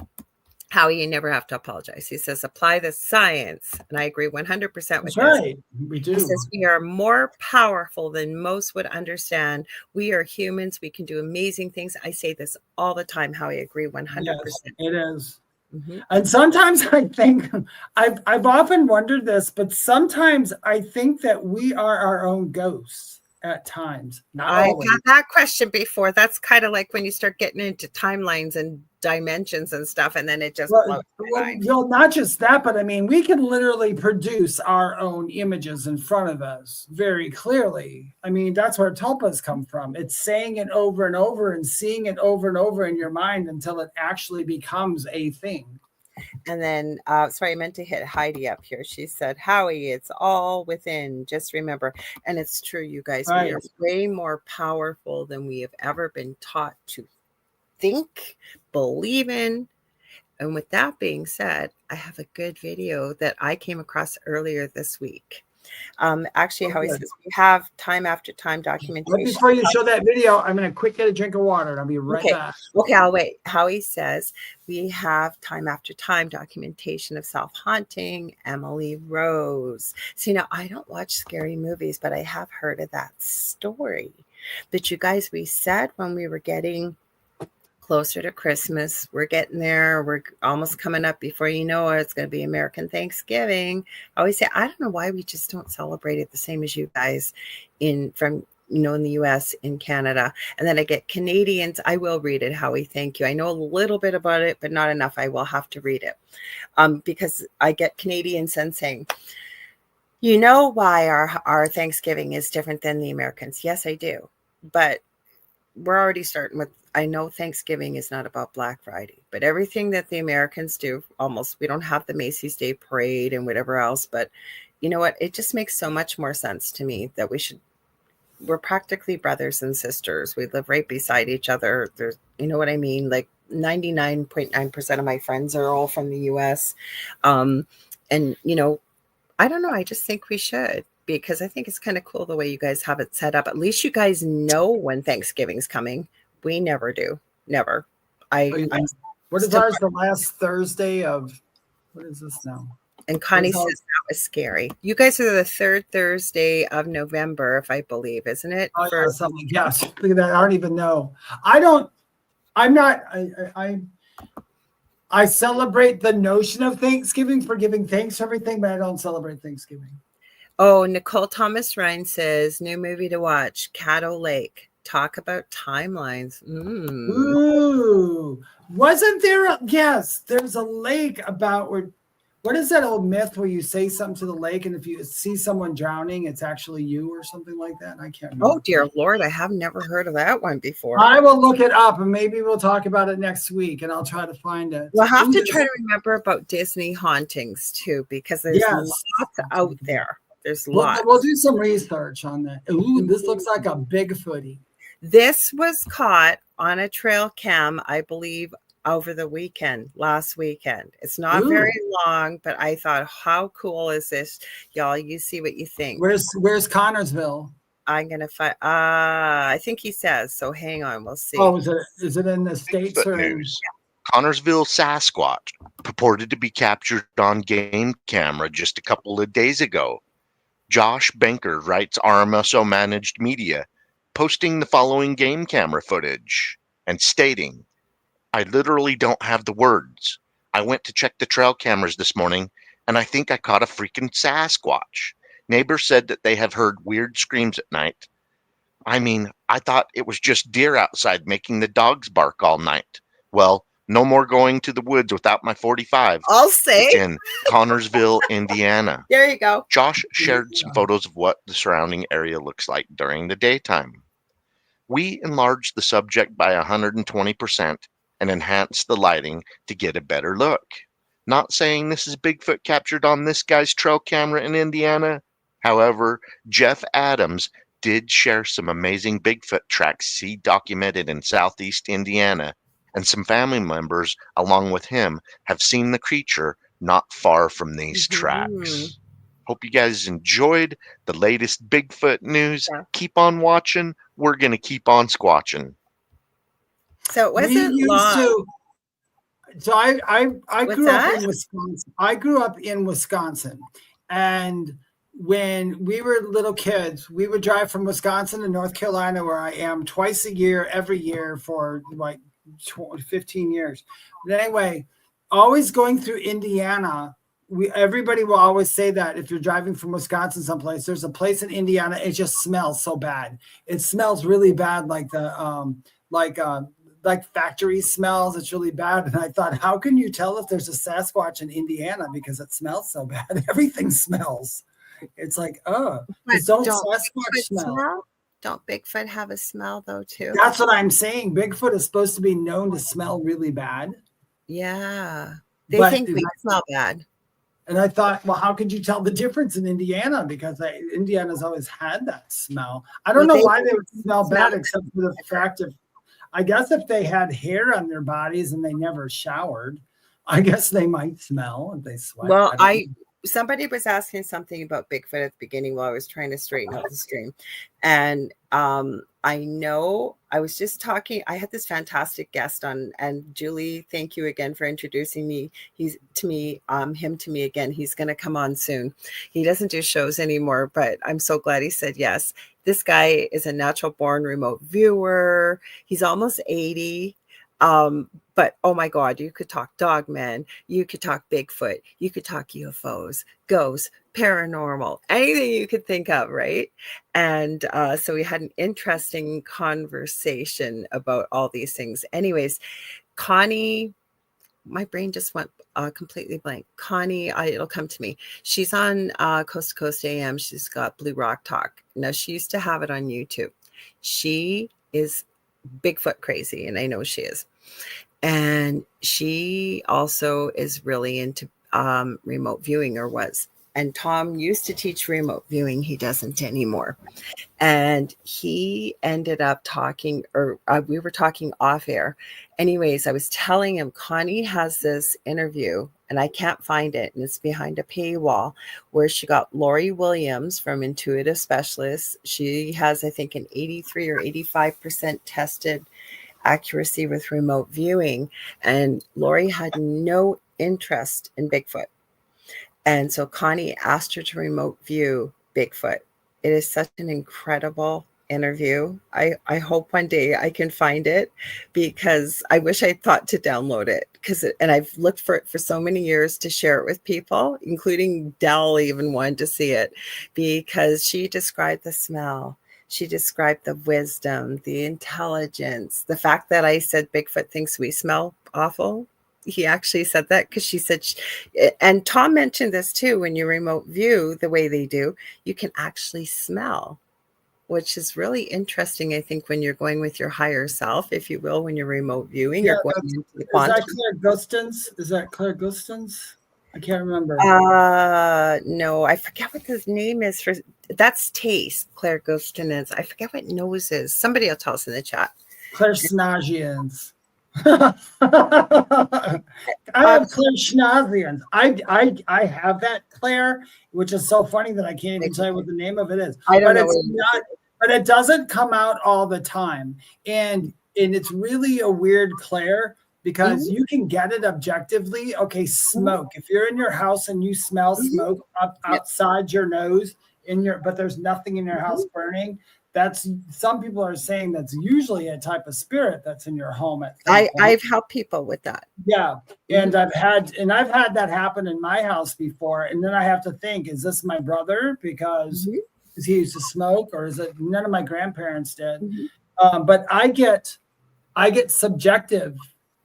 Howie, you never have to apologize. He says, apply the science. And I agree 100% with That's this. right. We do. He says, we are more powerful than most would understand. We are humans. We can do amazing things. I say this all the time, Howie. I agree 100%. Yes, it is. Mm-hmm. And sometimes I think, I've often wondered this, but sometimes I think that we are our own ghosts at times. I've had that question before. That's kind of like when you start getting into timelines and dimensions and stuff, and then it just blows my mind. Not just that, but I mean, we can literally produce our own images in front of us very clearly. I mean, that's where tulpas come from. It's saying it over and over and seeing it over and over in your mind until it actually becomes a thing. And then, sorry, I meant to hit Heidi up here. She said, Howie, it's all within. Just remember. And it's true, you guys. Right. We are way more powerful than we have ever been taught to think, believe in. And with that being said, I have a good video that I came across earlier this week. Actually, Howie says we have time after time documentation. Right before you show that video, I'm going to quick get a drink of water and I'll be right back. Okay, I'll wait. Howie says we have time after time documentation of self-haunting, Emily Rose. See, now I don't watch scary movies, but I have heard of that story. But you guys, we said when we were getting closer to Christmas, we're getting there. We're almost coming up. Before you know it, it's going to be American Thanksgiving. I always say, I don't know why we just don't celebrate it the same as you guys in the US, in Canada. And then I get Canadians. I will read it, Howie. Thank you. I know a little bit about it, but not enough. I will have to read it because I get Canadians and saying, you know why our Thanksgiving is different than the Americans? Yes, I do. But we're already starting with, I know Thanksgiving is not about Black Friday, but everything that the Americans do, almost, we don't have the Macy's Day Parade and whatever else, but you know what? It just makes so much more sense to me that we're practically brothers and sisters. We live right beside each other. There's, you know what I mean? Like 99.9% of my friends are all from the US. And, I don't know. I just think we should, because I think it's kind of cool the way you guys have it set up. At least you guys know when Thanksgiving's coming. We never do. Never. What is ours? The last Thursday of, what is this now? And Connie says that was scary. You guys are the third Thursday of November, if I believe, isn't it? Oh, yeah, something. Yes. Look at that. I don't even know. I celebrate the notion of Thanksgiving for giving thanks for everything, but I don't celebrate Thanksgiving. Oh, Nicole Thomas Ryan says, new movie to watch, Caddo Lake. Talk about timelines. Ooh. Wasn't there yes, there's a lake about what is that old myth where you say something to the lake and if you see someone drowning, it's actually you or something like that? I can't remember. Oh, dear Lord. I have never heard of that one before. I will look it up and maybe we'll talk about it next week and I'll try to find it. We'll have to try to remember about Disney hauntings too, because there's lots out there. There's lots. We'll do some research on that. Ooh, this looks like a Bigfooty. This was caught on a trail cam, I believe, over the weekend, last weekend. It's not very long, but I thought, how cool is this? Y'all, you see what you think. Where's Connorsville? I'm going to find, I think he says, so hang on, we'll see. Oh, is it in the States or news? Connorsville Sasquatch purported to be captured on game camera just a couple of days ago. Josh Banker writes RMSO Managed Media, posting the following game camera footage and stating, I literally don't have the words. I went to check the trail cameras this morning, and I think I caught a freaking Sasquatch. Neighbors said that they have heard weird screams at night. I mean, I thought it was just deer outside making the dogs bark all night. Well, no more going to the woods without my 45. I'll say. It's in Connorsville, Indiana. There you go. Josh shared some photos of what the surrounding area looks like during the daytime. We enlarged the subject by 120% and enhanced the lighting to get a better look. Not saying this is Bigfoot captured on this guy's trail camera in Indiana. However, Jeff Adams did share some amazing Bigfoot tracks he documented in southeast Indiana, and some family members along with him have seen the creature not far from these tracks. Hope you guys enjoyed the latest Bigfoot news. Yeah. Keep on watching. We're going to keep on squatching. So it wasn't long. So I What's grew up that? in Wisconsin. I grew up in Wisconsin, and when we were little kids, we would drive from Wisconsin to North Carolina, where I am, twice a year, every year for like 15 years. But anyway, always going through Indiana. Everybody will always say that if you're driving from Wisconsin someplace, there's a place in Indiana, it just smells so bad. It smells really bad, like the like factory smells. It's really bad. And I thought, how can you tell if there's a Sasquatch in Indiana? Because it smells so bad. Everything smells. It's like, don't Sasquatch smell. Don't Bigfoot have a smell though too? That's what I'm saying. Bigfoot is supposed to be known to smell really bad. Yeah. They think we smell bad. And I thought, well, how could you tell the difference in Indiana? Because Indiana's always had that smell. I don't know why they would smell bad, except for the fact of, I guess if they had hair on their bodies and they never showered, I guess they might smell if they sweat. Well, somebody was asking something about Bigfoot at the beginning while I was trying to straighten out the stream. And I know I was just talking, I had this fantastic guest on, and Julie, thank you again for introducing him to me again. He's going to come on soon. He doesn't do shows anymore, but I'm so glad he said yes. This guy is a natural born remote viewer. He's almost 80. But oh my God, you could talk dogmen, you could talk Bigfoot, you could talk UFOs, ghosts, paranormal, anything you could think of, right? And so we had an interesting conversation about all these things. Anyways, Connie, my brain just went completely blank. Connie, it'll come to me. She's on Coast to Coast AM. She's got Blue Rock Talk. Now, she used to have it on YouTube. She is Bigfoot crazy, and I know she is. And she also is really into remote viewing, or was. And Tom used to teach remote viewing. He doesn't anymore. And he ended up talking, or we were talking off air. Anyways, I was telling him Connie has this interview, and I can't find it, and it's behind a paywall, where she got Lori Williams from Intuitive Specialists. She has, I think, an 83 or 85% tested accuracy with remote viewing. And Lori had no interest in Bigfoot. And so Connie asked her to remote view Bigfoot. It is such an incredible interview. I hope one day I can find it, because I wish I thought to download it, and I've looked for it for so many years to share it with people, including Dell even wanted to see it, because she described the smell. She described the wisdom, the intelligence, the fact that I said Bigfoot thinks we smell awful. He actually said that, because she said, and Tom mentioned this too, when you remote view the way they do, you can actually smell, which is really interesting. I think when you're going with your higher self, if you will, when you're remote viewing, you're going into the quantum. Is that Claire Gustins? Is that Claire Gustins? I can't remember. No, I forget what his name is. That's Taste. Claire Gustin is. I forget what nose is. Somebody will tell us in the chat. Claire Snagians. I have Claire Schnazians. I have that Claire, which is so funny that I can't even tell you what the name of it is. I don't know. But it doesn't come out all the time, and it's really a weird Claire, because you can get it objectively. Okay, smoke. If you're in your house and you smell smoke outside your nose but there's nothing in your house burning, that's, some people are saying that's usually a type of spirit that's in your home at some point. I've helped people with that. Yeah. And I've had that happen in my house before. And then I have to think, is this my brother because he used to smoke, or is it, none of my grandparents did? But I get subjective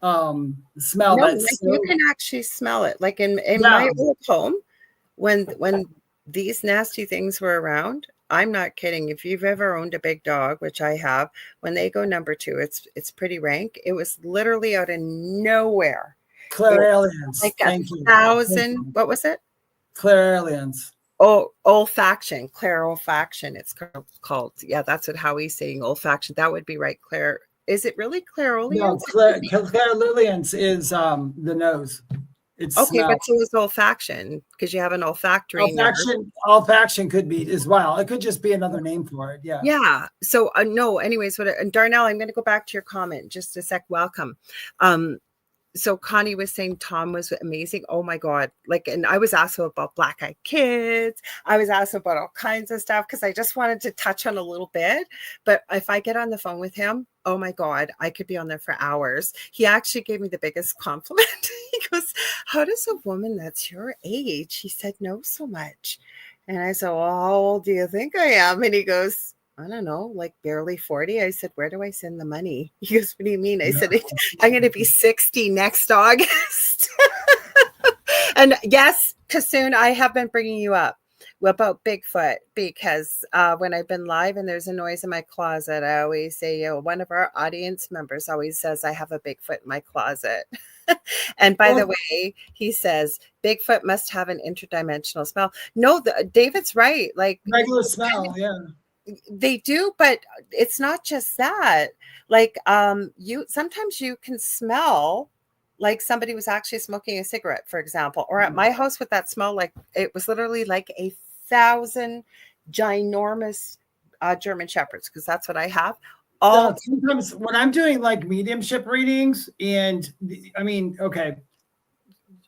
smell. No, like you can actually smell it. Like in my old home, when these nasty things were around, I'm not kidding. If you've ever owned a big dog, which I have, when they go number 2, it's pretty rank. It was literally out of nowhere. Clairalience. Like 1,000. What was it? Clairalience. Oh, olfaction, clairolfaction. It's called. Yeah, that's what Howie's saying. Olfaction. That would be right. Claire. Is it really clairolience? No, clairolience is the nose. It's okay, smell. but so is olfaction, because you have an olfactory nerve. Olfaction could be as well. It could just be another name for it. Yeah. Yeah. So no. Anyways, and Darnell, I'm going to go back to your comment just a sec. Welcome. So Connie was saying Tom was amazing. Oh my God. Like, and I was asked about Black Eyed Kids. I was asked about all kinds of stuff because I just wanted to touch on a little bit. But if I get on the phone with him, oh my God, I could be on there for hours. He actually gave me the biggest compliment. He goes, how does a woman that's your age, he said, know so much? And I said, well, how old do you think I am? And he goes, I don't know, like barely 40. I said, where do I send the money? He goes, what do you mean? I said, I'm going to be 60 next August. And yes, Kasoon, I have been bringing you up about Bigfoot because when I've been live and there's a noise in my closet, I always say, one of our audience members always says, I have a Bigfoot in my closet. And by the way, he says, Bigfoot must have an interdimensional smell. No, David's right. Like regular smell, yeah. They do, but it's not just that. Like sometimes you can smell like somebody was actually smoking a cigarette, for example, or at my house with that smell, like it was literally like 1,000 ginormous German shepherds, because that's what I have. Sometimes when I'm doing like mediumship readings, and I mean, okay,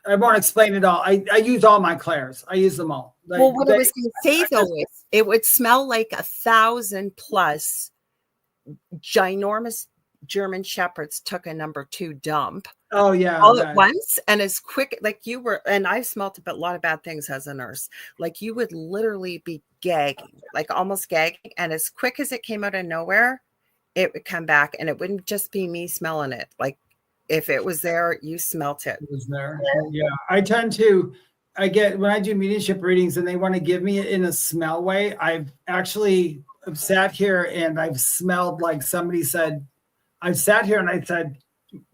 I won't explain it all. I use all my clairs. I use them all. Like, well, what I was going to say though is it would smell like 1,000 plus ginormous German shepherds took a number 2 dump. Oh yeah, all at once, and as quick, like you were. And I've smelled a lot of bad things as a nurse. Like you would literally be gagging, like almost gagging, and as quick as it came out of nowhere, it would come back, and it wouldn't just be me smelling it. Like if it was there, you smelt it. It was there. Yeah, I tend to. When I do mediumship readings and they want to give me it in a smell way, I've actually sat here and I've smelled like somebody said. I've sat here and I said,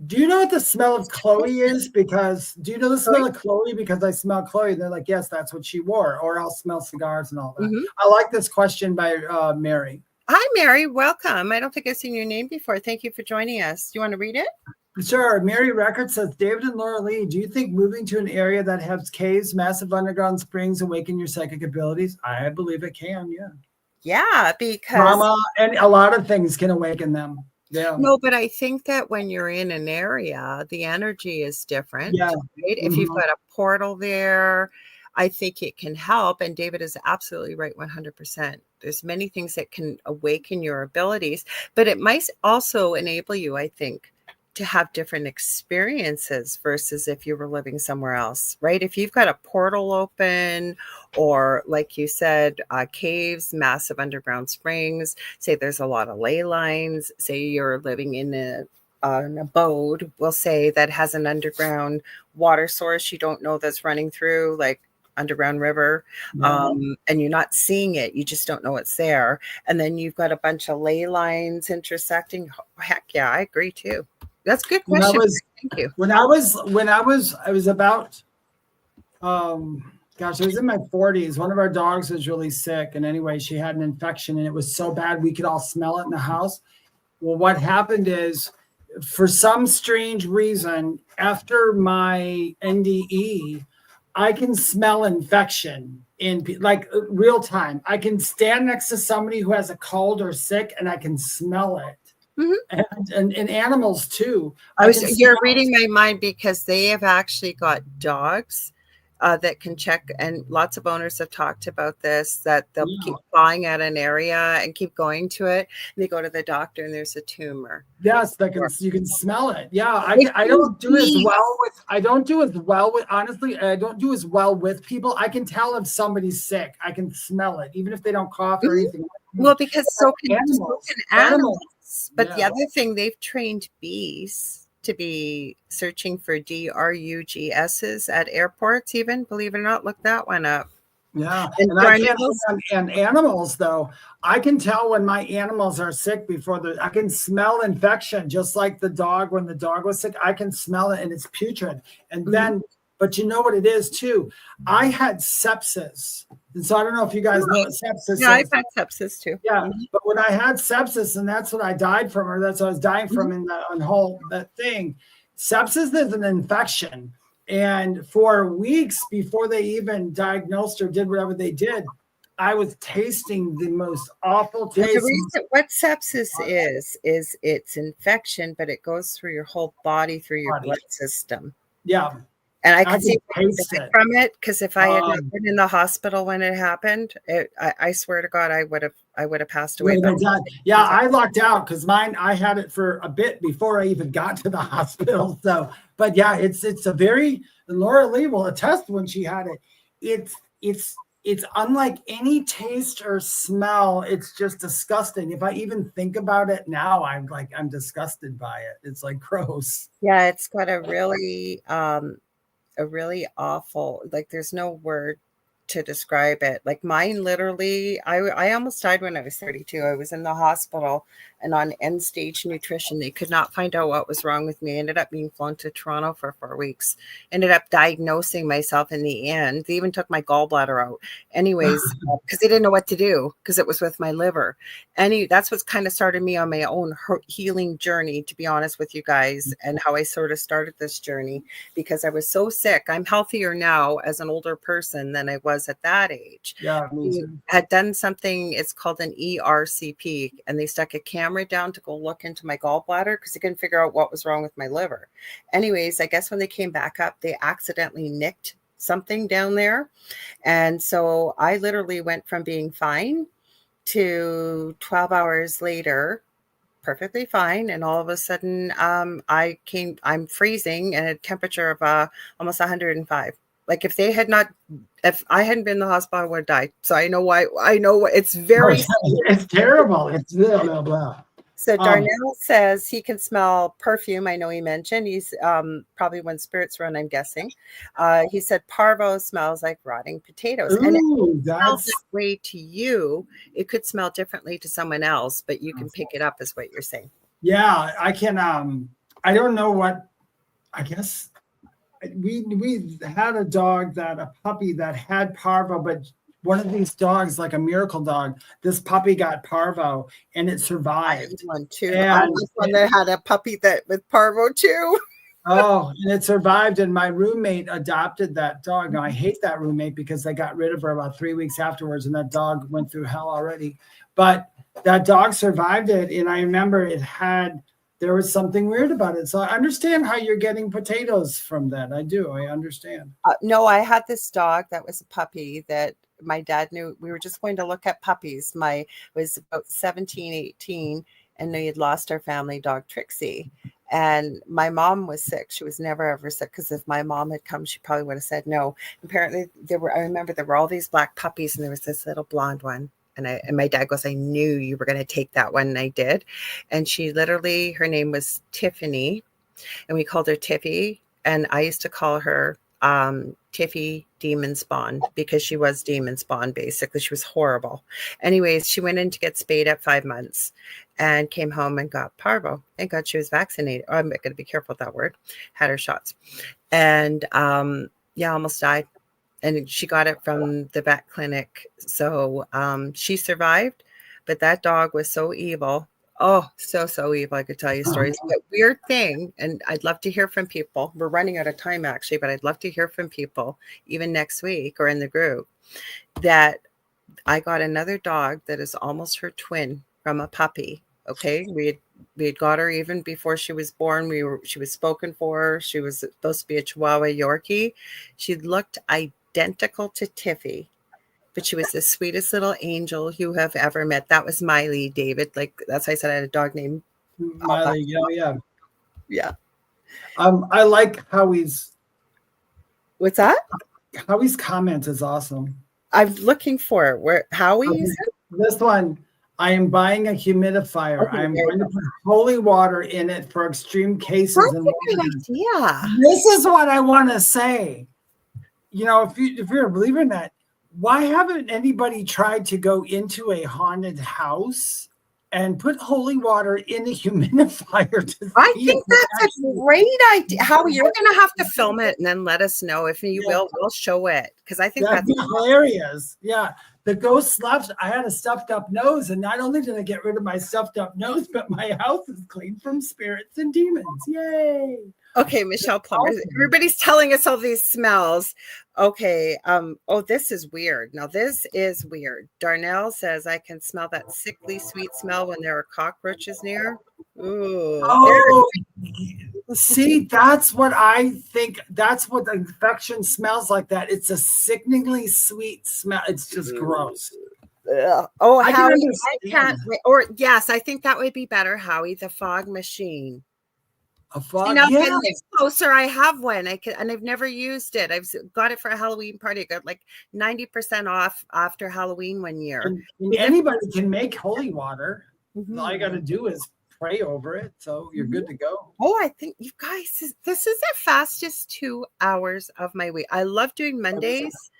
do you know what the smell of Chloe is? Because do you know the smell of Chloe? Because I smell Chloe. And they're like, yes, that's what she wore. Or I'll smell cigars and all that. I like this question by Mary. Hi, Mary. Welcome. I don't think I've seen your name before. Thank you for joining us. Do you want to read it? Sure. Mary Record says, David and Lorilei, do you think moving to an area that has caves, massive underground springs awaken your psychic abilities? I believe it can, yeah. Yeah, because trauma and a lot of things can awaken them. Yeah. No, but I think that when you're in an area, the energy is different. Yeah. Right? If you've got a portal there, I think it can help. And David is absolutely right, 100%. There's many things that can awaken your abilities, but it might also enable you, I think, to have different experiences versus if you were living somewhere else, right? If you've got a portal open, or like you said, caves, massive underground springs, say there's a lot of ley lines, say you're living in an abode, we'll say, that has an underground water source you don't know that's running through, like underground river, and you're not seeing it, you just don't know it's there, and then you've got a bunch of ley lines intersecting. Heck yeah, I agree too. That's a good question. Thank you. When I was about, gosh, I was in my 40s. One of our dogs was really sick. And anyway, she had an infection and it was so bad we could all smell it in the house. Well, what happened is, for some strange reason, after my NDE, I can smell infection in like real time. I can stand next to somebody who has a cold or sick and I can smell it. and animals too. You're reading my mind because they have actually got dogs that can check, and lots of owners have talked about this, that they'll keep clawing at an area and keep going to it, and they go to the doctor and there's a tumor. Yes, you can smell it. Yeah, I don't do as well with honestly, I don't do as well with people. I can tell if somebody's sick. I can smell it, even if they don't cough or anything. Well, because so can animals. But the Yeah. other thing, they've trained bees to be searching for DRUGSs at airports, even, believe it or not. Look that one up. Yeah, and animals though, I can tell when my animals are sick I can smell infection, just like the dog. When the dog was sick, I can smell it and it's putrid. And then, but you know what it is too? I had sepsis. And so I don't know if you guys know what sepsis is. Yeah, I've had sepsis too. Yeah, but when I had sepsis, and that's what I died from, or that's what I was dying from in that thing. Sepsis is an infection. And for weeks before they even diagnosed or did whatever they did, I was tasting the most awful taste. The reason what sepsis is it's infection, but it goes through your whole body, through your blood system. Yeah. And I could see taste it from it, because if I had not been in the hospital when it happened, I swear to God, I would have passed away. Yeah, I lucked out because I had it for a bit before I even got to the hospital. So, but yeah, it's a very, Lorilei will attest when she had it. It's unlike any taste or smell. It's just disgusting. If I even think about it now, I'm disgusted by it. It's like gross. Yeah, it's got a really awful, like there's no word to describe it. Like mine, literally, I almost died when I was 32. I was in the hospital and on end stage nutrition. They could not find out what was wrong with me. I ended up being flown to Toronto for 4 weeks. Ended up diagnosing myself in the end. They even took my gallbladder out. Anyways, because they didn't know what to do because it was with my liver. That's what's kind of started me on my own healing journey, to be honest with you guys, and how I sort of started this journey, because I was so sick. I'm healthier now as an older person than I was at that age. Yeah, we had done something, it's called an ERCP, and they stuck a camera down to go look into my gallbladder because they couldn't figure out what was wrong with my liver. Anyways, I guess when they came back up, they accidentally nicked something down there. And so I literally went from being fine to 12 hours later, perfectly fine. And all of a sudden, I'm freezing at a temperature of almost 105. Like if I hadn't been in the hospital, I would have died. So I know why. I know it's very. It's terrible. It's blah, blah, blah. So Darnell says he can smell perfume. I know he mentioned he's probably when spirits run, I'm guessing. He said parvo smells like rotting potatoes. Ooh, and it smells that way to you. It could smell differently to someone else, but you can pick it up, is what you're saying. Yeah, I can. I don't know what. I guess. We had a puppy that had parvo, but one of these dogs, like a miracle dog, this puppy got parvo and it survived. One too. I was one that had a puppy with parvo too. Oh, and it survived. And my roommate adopted that dog. Now I hate that roommate because they got rid of her about 3 weeks afterwards, and that dog went through hell already. But that dog survived it, and I remember there was something weird about it. So I understand how you're getting potatoes from that. I do. I understand. No, I had this dog that was a puppy that my dad knew. We were just going to look at puppies. Was about 17, 18, and we had lost our family dog, Trixie. And my mom was sick. She was never ever sick, because if my mom had come, she probably would have said no. Apparently I remember there were all these black puppies, and there was this little blonde one. And my dad goes, I knew you were going to take that one. And I did. And she literally, her name was Tiffany, and we called her Tiffy. And I used to call her Tiffy Demon Spawn, because she was demon spawn. Basically, she was horrible. Anyways, she went in to get spayed at 5 months and came home and got parvo. Thank God she was vaccinated. Oh, I'm going to be careful with that word. Had her shots. And almost died. And she got it from the vet clinic. So she survived, but that dog was so evil. Oh, so evil. I could tell you stories. But weird thing, and I'd love to hear from people. We're running out of time, actually, but I'd love to hear from people, even next week or in the group, that I got another dog that is almost her twin from a puppy. Okay, we had got her even before she was born. She was spoken for. She was supposed to be a Chihuahua Yorkie. She looked identical to Tiffy, but she was the sweetest little angel you have ever met. That was Miley, David. Like that's why I said I had a dog named Miley. yeah. I like Howie's What's that? comment is awesome. I'm looking for it. Where Howie is it? This one. I am buying a humidifier. Okay, I am there you going to put holy water in it for extreme cases. That's And a good idea. this is what I want to say. You know, if you're a believer in that, why haven't anybody tried to go into a haunted house and put holy water in a humidifier? I think that's a great idea. Howie, you're going to have to film it and then let us know if you will. We'll show it because I think that'd that's be hilarious. Yeah. The ghost slaps. I had a stuffed up nose, and not only did I get rid of my stuffed up nose, but my house is clean from spirits and demons. Yay! Okay, Michelle Plummer. Everybody's telling us all these smells. Okay. Oh, this is weird. Now this is weird. Darnell says I can smell that sickly sweet smell when there are cockroaches near. Ooh. Oh, see, that's what I think. That's what the infection smells like. That it's a sickeningly sweet smell. It's just gross. Oh, I Howie, can I can't. Or yes, I think that would be better. Howie, the fog machine. A fog. See, now Yeah. get closer. I have one. And I've never used it. I've got it for a Halloween party. I got like 90% off after Halloween one year. And anybody can make holy water. All you got to do is pray over it, so you're good to go. Oh, I think you guys, this is the fastest 2 hours of my week. I love doing Mondays,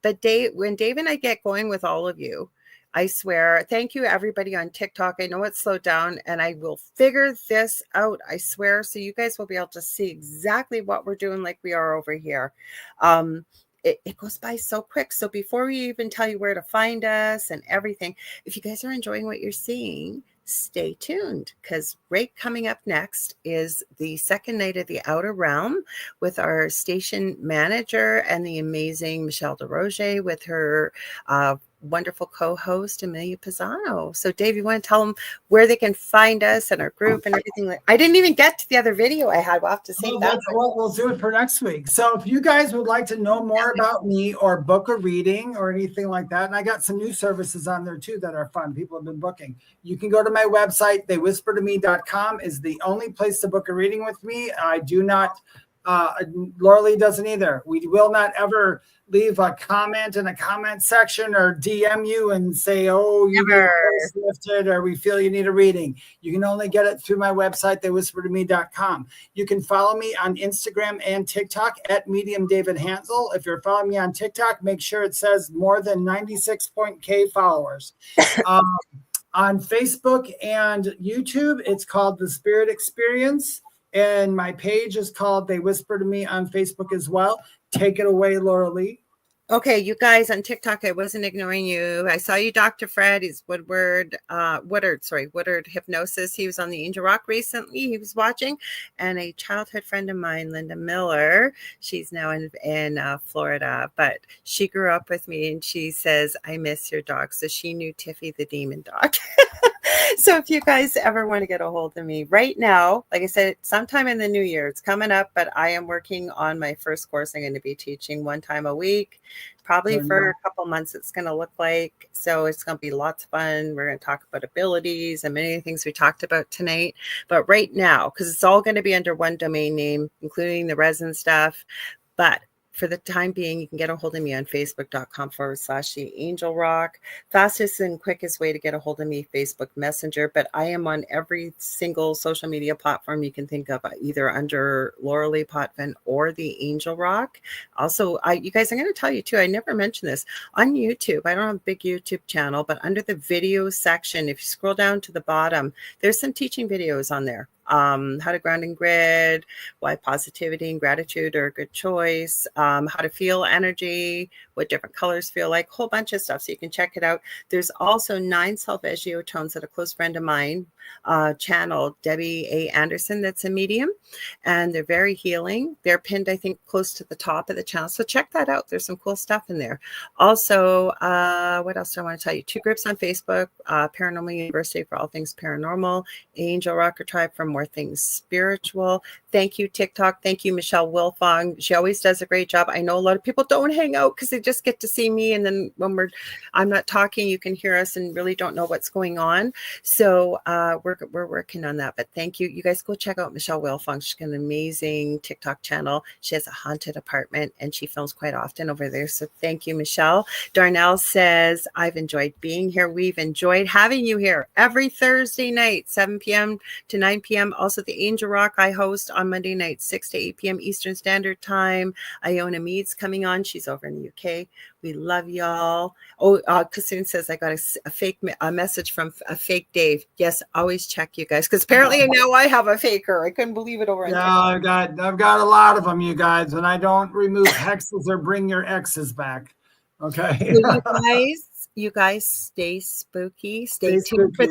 but when Dave and I get going with all of you, I swear, thank you everybody on TikTok. I know it's slowed down and I will figure this out. I swear. So you guys will be able to see exactly what we're doing like we are over here. It goes by so quick. So before we even tell you where to find us and everything, if you guys are enjoying what you're seeing, stay tuned because right coming up next is the second night of the Outer Realm with our station manager and the amazing Michelle DeRoger with her wonderful co-host Amelia Pisano. So Dave, you want to tell them where they can find us and our group and everything? I didn't even get to the other video I had. We'll have to see that. We'll do it for next week. So if you guys would like to know more about me or book a reading or anything like that, and I got some new services on there too that are fun. People have been booking. You can go to my website. theywhispertome.com is the only place to book a reading with me. I do not Lorilei doesn't either. We will not ever leave a comment in a comment section or DM you and say, oh, you get lifted or we feel you need a reading. You can only get it through my website, theywhispertome.com. You can follow me on Instagram and TikTok at Medium David Hanzel. If you're following me on TikTok, make sure it says more than 96.k followers. On Facebook and YouTube, it's called The Spirit Experience. And my page is called They Whisper to Me on Facebook as well. Take it away, Lorilei. Okay, you guys on TikTok, I wasn't ignoring you. I saw you, Dr. Fred. He's Woodward Hypnosis. He was on the Angel Rock recently. He was watching. And a childhood friend of mine, Linda Miller, she's now in Florida, but she grew up with me and she says, I miss your dog. So she knew Tiffy the demon dog. So if you guys ever want to get a hold of me right now, like I said, sometime in the new year, it's coming up, but I am working on my first course. I'm going to be teaching 1 time a week, probably for a couple months. It's going to look like, so it's going to be lots of fun. We're going to talk about abilities and many things we talked about tonight. But right now, because it's all going to be under one domain name, including the resin stuff, but for the time being, you can get a hold of me on facebook.com/the Angel Rock. Fastest and quickest way to get a hold of me, Facebook Messenger. But I am on every single social media platform you can think of, either under Lorilei Potvin or the Angel Rock. Also, you guys, I'm going to tell you too, I never mentioned this. On YouTube, I don't have a big YouTube channel, but under the video section, if you scroll down to the bottom, there's some teaching videos on there. How to ground and grid, why positivity and gratitude are a good choice, how to feel energy, what different colors feel like, a whole bunch of stuff. So you can check it out. There's also 9 solfeggio tones that a close friend of mine channeled, Debbie A. Anderson, that's a medium, and they're very healing. They're pinned, I think, close to the top of the channel. So check that out. There's some cool stuff in there. Also, what else do I want to tell you? 2 groups on Facebook, Paranormal University for all things paranormal, Angel Rocker Tribe for more things spiritual. Thank you, TikTok. Thank you, Michelle Wilfong. She always does a great job. I know a lot of people don't hang out because they just get to see me. And then when I'm not talking, you can hear us and really don't know what's going on. So we're working on that. But thank you. You guys go check out Michelle Wilfong. She's got an amazing TikTok channel. She has a haunted apartment and she films quite often over there. So thank you, Michelle. Darnell says, I've enjoyed being here. We've enjoyed having you here every Thursday night, 7 p.m. to 9 p.m. Also, the Angel Rock I host on Monday night, 6 to 8 p.m. Eastern Standard Time. Iona Mead's coming on. She's over in the UK. We love y'all. Oh, Kassoon says I got a message from a fake Dave. Yes, always check, you guys, because apparently now I have a faker. I couldn't believe it over. Yeah, I've got a lot of them, you guys, and I don't remove hexes or bring your exes back. Okay. So you guys stay spooky. Stay tuned for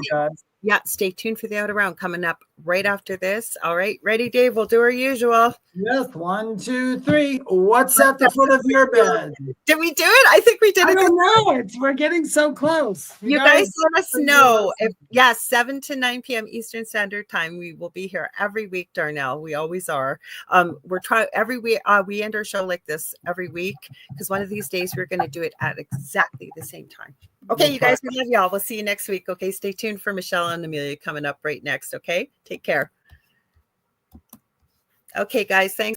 stay tuned for the Outer Round coming up right after this. All right, ready, Dave? We'll do our usual. Yes, 1, 2, 3. What's at the foot of your bed? Did we do it? I think we did. I don't know. We're getting so close. You guys let us know. 7 to 9 p.m. Eastern Standard Time. We will be here every week, Darnell. We always are. We're trying every week. We end our show like this every week because one of these days we're going to do it at exactly the same time. Okay, you guys, we love y'all. We'll see you next week. Okay, stay tuned for Michelle and Amelia coming up right next. Okay, take care. Okay, guys, thanks.